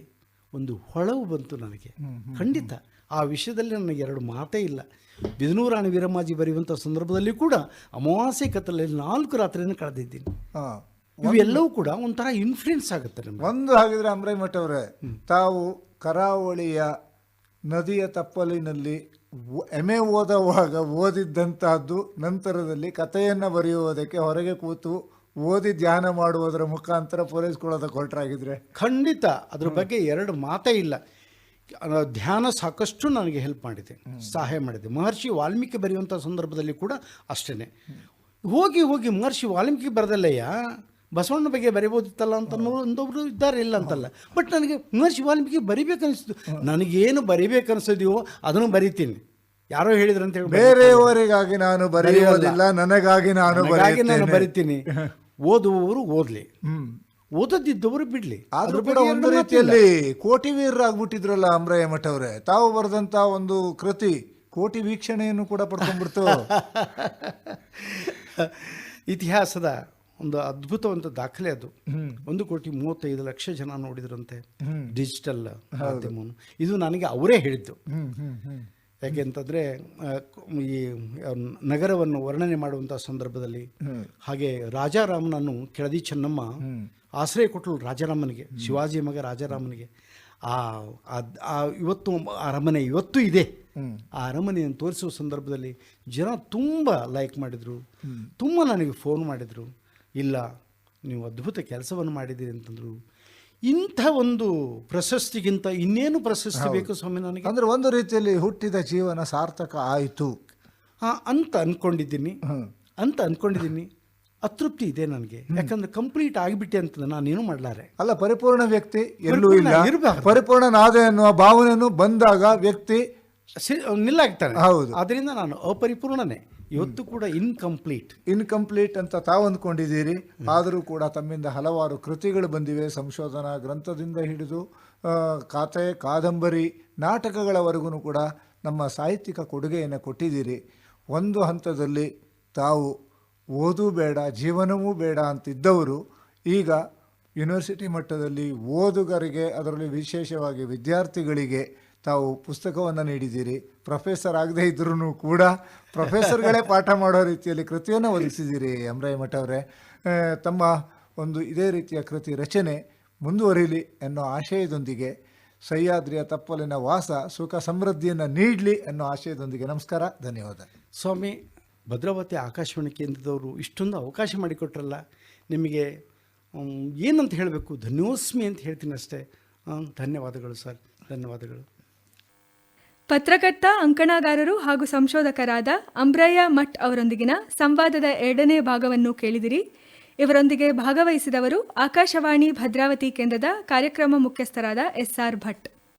ಒಂದು ಹೊಳವು ಬಂತು ನನಗೆ. ಖಂಡಿತ ಆ ವಿಷಯದಲ್ಲಿ ನನಗೆ 2 ಮಾತೇ ಇಲ್ಲ. ಬಿದನೂರಾಣಿ ವೀರಮ್ಮಾಜಿ ಬರೆಯುವಂಥ ಸಂದರ್ಭದಲ್ಲಿ ಕೂಡ ಅಮಾವಾಸ್ಯೆ ಕತ್ತಲಲ್ಲಿ 4 ರಾತ್ರಿಯನ್ನು ಕಳೆದಿದ್ದೀನಿ. ಇವೆಲ್ಲವೂ ಕೂಡ ಒಂಥರ ಇನ್ಫ್ಲುಯೆನ್ಸ್ ಆಗುತ್ತೆ ನಮಗೆ. ಒಂದು ಹಾಗಿದ್ರೆ ಅಮ್ರಾಯ ಮಠ ಅವರೇ, ತಾವು ಕರಾವಳಿಯ ನದಿಯ ತಪ್ಪಲಿನಲ್ಲಿ ಎಮ್.ಎ. ಓದುವಾಗ ಓದಿದ್ದಂತಹದ್ದು ನಂತರದಲ್ಲಿ ಕಥೆಯನ್ನು ಬರೆಯುವುದಕ್ಕೆ ಹೊರಗೆ ಕೂತು ಓದಿ ಧ್ಯಾನ ಮಾಡುವುದರ ಮುಖಾಂತರ ಪೂರೈಸ್ಕೊಳ್ಳೋದಕ್ಕೆ ಹೊರಟಾಗಿದ್ರೆ ಖಂಡಿತ ಅದ್ರ ಬಗ್ಗೆ ಎರಡು ಮಾತೇ ಇಲ್ಲ. ಧ್ಯಾನ ಸಾಕಷ್ಟು ನನಗೆ ಹೆಲ್ಪ್ ಮಾಡಿದೆ, ಸಹಾಯ ಮಾಡಿದೆ. ಮಹರ್ಷಿ ವಾಲ್ಮೀಕಿ ಬರೆಯುವಂಥ ಸಂದರ್ಭದಲ್ಲಿ ಕೂಡ ಅಷ್ಟೇ. ಹೋಗಿ ಹೋಗಿ ಮಹರ್ಷಿ ವಾಲ್ಮೀಕಿ ಬರೆದಲ್ಲಯ್ಯ ಬಸವಣ್ಣ ಬಗ್ಗೆ ಬರಿಬೋದಿತ್ತಲ್ಲ ಅಂತ ಒಂದೊಬ್ರು ಇದ್ದಾರೆ, ಇಲ್ಲ ಅಂತಲ್ಲ. ಬಟ್ ನನಗೆ ಮಹರ್ಷಿ ವಾಲ್ಮೀಕಿ ಬರಿಬೇಕನ್ನಿಸ್ತು. ನನಗೇನು ಬರಿಬೇಕನ್ನಿಸಿದೆಯೋ ಅದನ್ನು ಬರಿತೀನಿ. ಯಾರೋ ಹೇಳಿದ್ರು ಅಂತ ಹೇಳಿ ಬೇರೆಯವರಿಗಾಗಿ ನಾನು ಬರೆಯುವುದಿಲ್ಲ, ನನಗಾಗಿ ನಾನು ಬರಿತೀನಿ. ಓದುವವರು ಓದ್ಲಿ, ಓದದಿದ್ದವರು ಬಿಡ್ಲಿ. ಆದ್ರೂ ಕೂಡ ಒಂದು ರೀತಿಯಲ್ಲಿ ಕೋಟಿ ವೀರರಾಗ್ಬಿಟ್ಟಿದ್ರಲ್ಲ ಅಂಬ್ರಯ್ಯ ಮಠ ಅವರೇ. ತಾವು ಬರೆದಂತ ಒಂದು ಕೃತಿ ಕೋಟಿ ವೀಕ್ಷಣೆಯನ್ನು ಕೂಡ ಪಡ್ಕೊಂಡ್ಬಿಡ್ತು. ಇತಿಹಾಸದ ಒಂದು ಅದ್ಭುತವಂತ ದಾಖಲೆ ಅದು. 1,35,00,000 ಜನ ನೋಡಿದ್ರಂತೆ ಡಿಜಿಟಲ್ ಮಾಧ್ಯಮವನ್ನು. ಇದು ನನಗೆ ಅವರೇ ಹೇಳಿದ್ದು. ಯಾಕೆಂತಂದರೆ ಈ ನಗರವನ್ನು ವರ್ಣನೆ ಮಾಡುವಂಥ ಸಂದರ್ಭದಲ್ಲಿ, ಹಾಗೆ ರಾಜಾರಾಮನನ್ನು ಕೆಳದಿ ಚೆನ್ನಮ್ಮ ಆಶ್ರಯ ಕೊಟ್ಟಳು ರಾಜಾರಾಮನಿಗೆ, ಶಿವಾಜಿ ಮಗ ರಾಜಾರಾಮನಿಗೆ. ಇವತ್ತು ಅರಮನೆ ಇವತ್ತು ಇದೆ. ಆ ಅರಮನೆಯನ್ನು ತೋರಿಸುವ ಸಂದರ್ಭದಲ್ಲಿ ಜನ ತುಂಬ ಲೈಕ್ ಮಾಡಿದರು, ತುಂಬ ನನಗೆ ಫೋನ್ ಮಾಡಿದರು. ಇಲ್ಲ, ನೀವು ಅದ್ಭುತ ಕೆಲಸವನ್ನು ಮಾಡಿದ್ದೀರಿ ಅಂತಂದರು. ಇಂಥ ಒಂದು ಪ್ರಶಸ್ತಿಗಿಂತ ಇನ್ನೇನು ಪ್ರಶಸ್ತಿ ಬೇಕು ಸ್ವಾಮಿ ನನಗೆ? ಅಂದ್ರೆ ಒಂದು ರೀತಿಯಲ್ಲಿ ಹುಟ್ಟಿದ ಜೀವನ ಸಾರ್ಥಕ ಆಯಿತು ಅಂತ ಅನ್ಕೊಂಡಿದ್ದೀನಿ. ಅತೃಪ್ತಿ ಇದೆ ನನಗೆ. ಯಾಕಂದ್ರೆ ಕಂಪ್ಲೀಟ್ ಆಗಿಬಿಟ್ಟೆ ಅಂತ ನಾನೇನು ಮಾಡಲಾರೆ. ಅಲ್ಲ, ಪರಿಪೂರ್ಣ ವ್ಯಕ್ತಿ ಎಲ್ಲೂ ಇಲ್ಲ. ಪರಿಪೂರ್ಣನಾದೆ ಅನ್ನುವ ಭಾವನೆಯನ್ನು ಬಂದಾಗ ವ್ಯಕ್ತಿ ನಿಲ್ಲಾಗ್ತಾನೆ. ಹೌದು. ಅದರಿಂದ ನಾನು ಅಪರಿಪೂರ್ಣನೇ, ಇವತ್ತು ಕೂಡ ಇನ್ಕಂಪ್ಲೀಟ್ ಅಂತ ತಾವು ಅಂದ್ಕೊಂಡಿದ್ದೀರಿ. ಆದರೂ ಕೂಡ ತಮ್ಮಿಂದ ಹಲವಾರು ಕೃತಿಗಳು ಬಂದಿವೆ. ಸಂಶೋಧನಾ ಗ್ರಂಥದಿಂದ ಹಿಡಿದು ಕಥೆ, ಕಾದಂಬರಿ, ನಾಟಕಗಳವರೆಗೂ ಕೂಡ ನಮ್ಮ ಸಾಹಿತ್ಯಿಕ ಕೊಡುಗೆಯನ್ನು ಕೊಟ್ಟಿದ್ದೀರಿ. ಒಂದು ಹಂತದಲ್ಲಿ ತಾವು ಓದೂ ಬೇಡ, ಜೀವನವೂ ಬೇಡ ಅಂತಿದ್ದವರು ಈಗ ಯೂನಿವರ್ಸಿಟಿ ಮಟ್ಟದಲ್ಲಿ ಓದುಗರಿಗೆ, ಅದರಲ್ಲಿ ವಿಶೇಷವಾಗಿ ವಿದ್ಯಾರ್ಥಿಗಳಿಗೆ ತಾವು ಪುಸ್ತಕವನ್ನು ನೀಡಿದ್ದೀರಿ. ಪ್ರೊಫೆಸರ್ ಆಗದೇ ಇದ್ರೂ ಕೂಡ ಪ್ರೊಫೆಸರ್ಗಳೇ ಪಾಠ ಮಾಡೋ ರೀತಿಯಲ್ಲಿ ಕೃತಿಯನ್ನು ಒದಗಿಸಿದ್ದೀರಿ ಅಂಬ್ರಯ್ಯ ಮಠ ಅವರೇ. ತಮ್ಮ ಒಂದು ಇದೇ ರೀತಿಯ ಕೃತಿ ರಚನೆ ಮುಂದುವರಿಲಿ ಅನ್ನೋ ಆಶಯದೊಂದಿಗೆ, ಸಹ್ಯಾದ್ರಿಯ ತಪ್ಪಲಿನ ವಾಸ ಸುಖ ಸಮೃದ್ಧಿಯನ್ನು ನೀಡಲಿ ಅನ್ನೋ ಆಶಯದೊಂದಿಗೆ ನಮಸ್ಕಾರ, ಧನ್ಯವಾದ. ಸ್ವಾಮಿ, ಭದ್ರಾವತಿ ಆಕಾಶವಾಣಿ ಕೇಂದ್ರದವರು ಇಷ್ಟೊಂದು ಅವಕಾಶ ಮಾಡಿಕೊಟ್ರಲ್ಲ, ನಿಮಗೆ ಏನಂತ ಹೇಳಬೇಕು, ಧನ್ಯೋಸ್ಮಿ ಅಂತ ಹೇಳ್ತೀನಿ ಅಷ್ಟೇ. ಧನ್ಯವಾದಗಳು ಸರ್, ಧನ್ಯವಾದಗಳು. ಪತ್ರಕರ್ತ, ಅಂಕಣಗಾರರು ಹಾಗೂ ಸಂಶೋಧಕರಾದ ಅಂಬ್ರಯ್ಯ ಮಠ್ ಅವರೊಂದಿಗಿನ ಸಂವಾದದ 2ನೇ ಭಾಗವನ್ನು ಕೇಳಿದಿರಿ. ಇವರೊಂದಿಗೆ ಭಾಗವಹಿಸಿದವರು ಆಕಾಶವಾಣಿ ಭದ್ರಾವತಿ ಕೇಂದ್ರದ ಕಾರ್ಯಕ್ರಮ ಮುಖ್ಯಸ್ಥರಾದ SR ಭಟ್.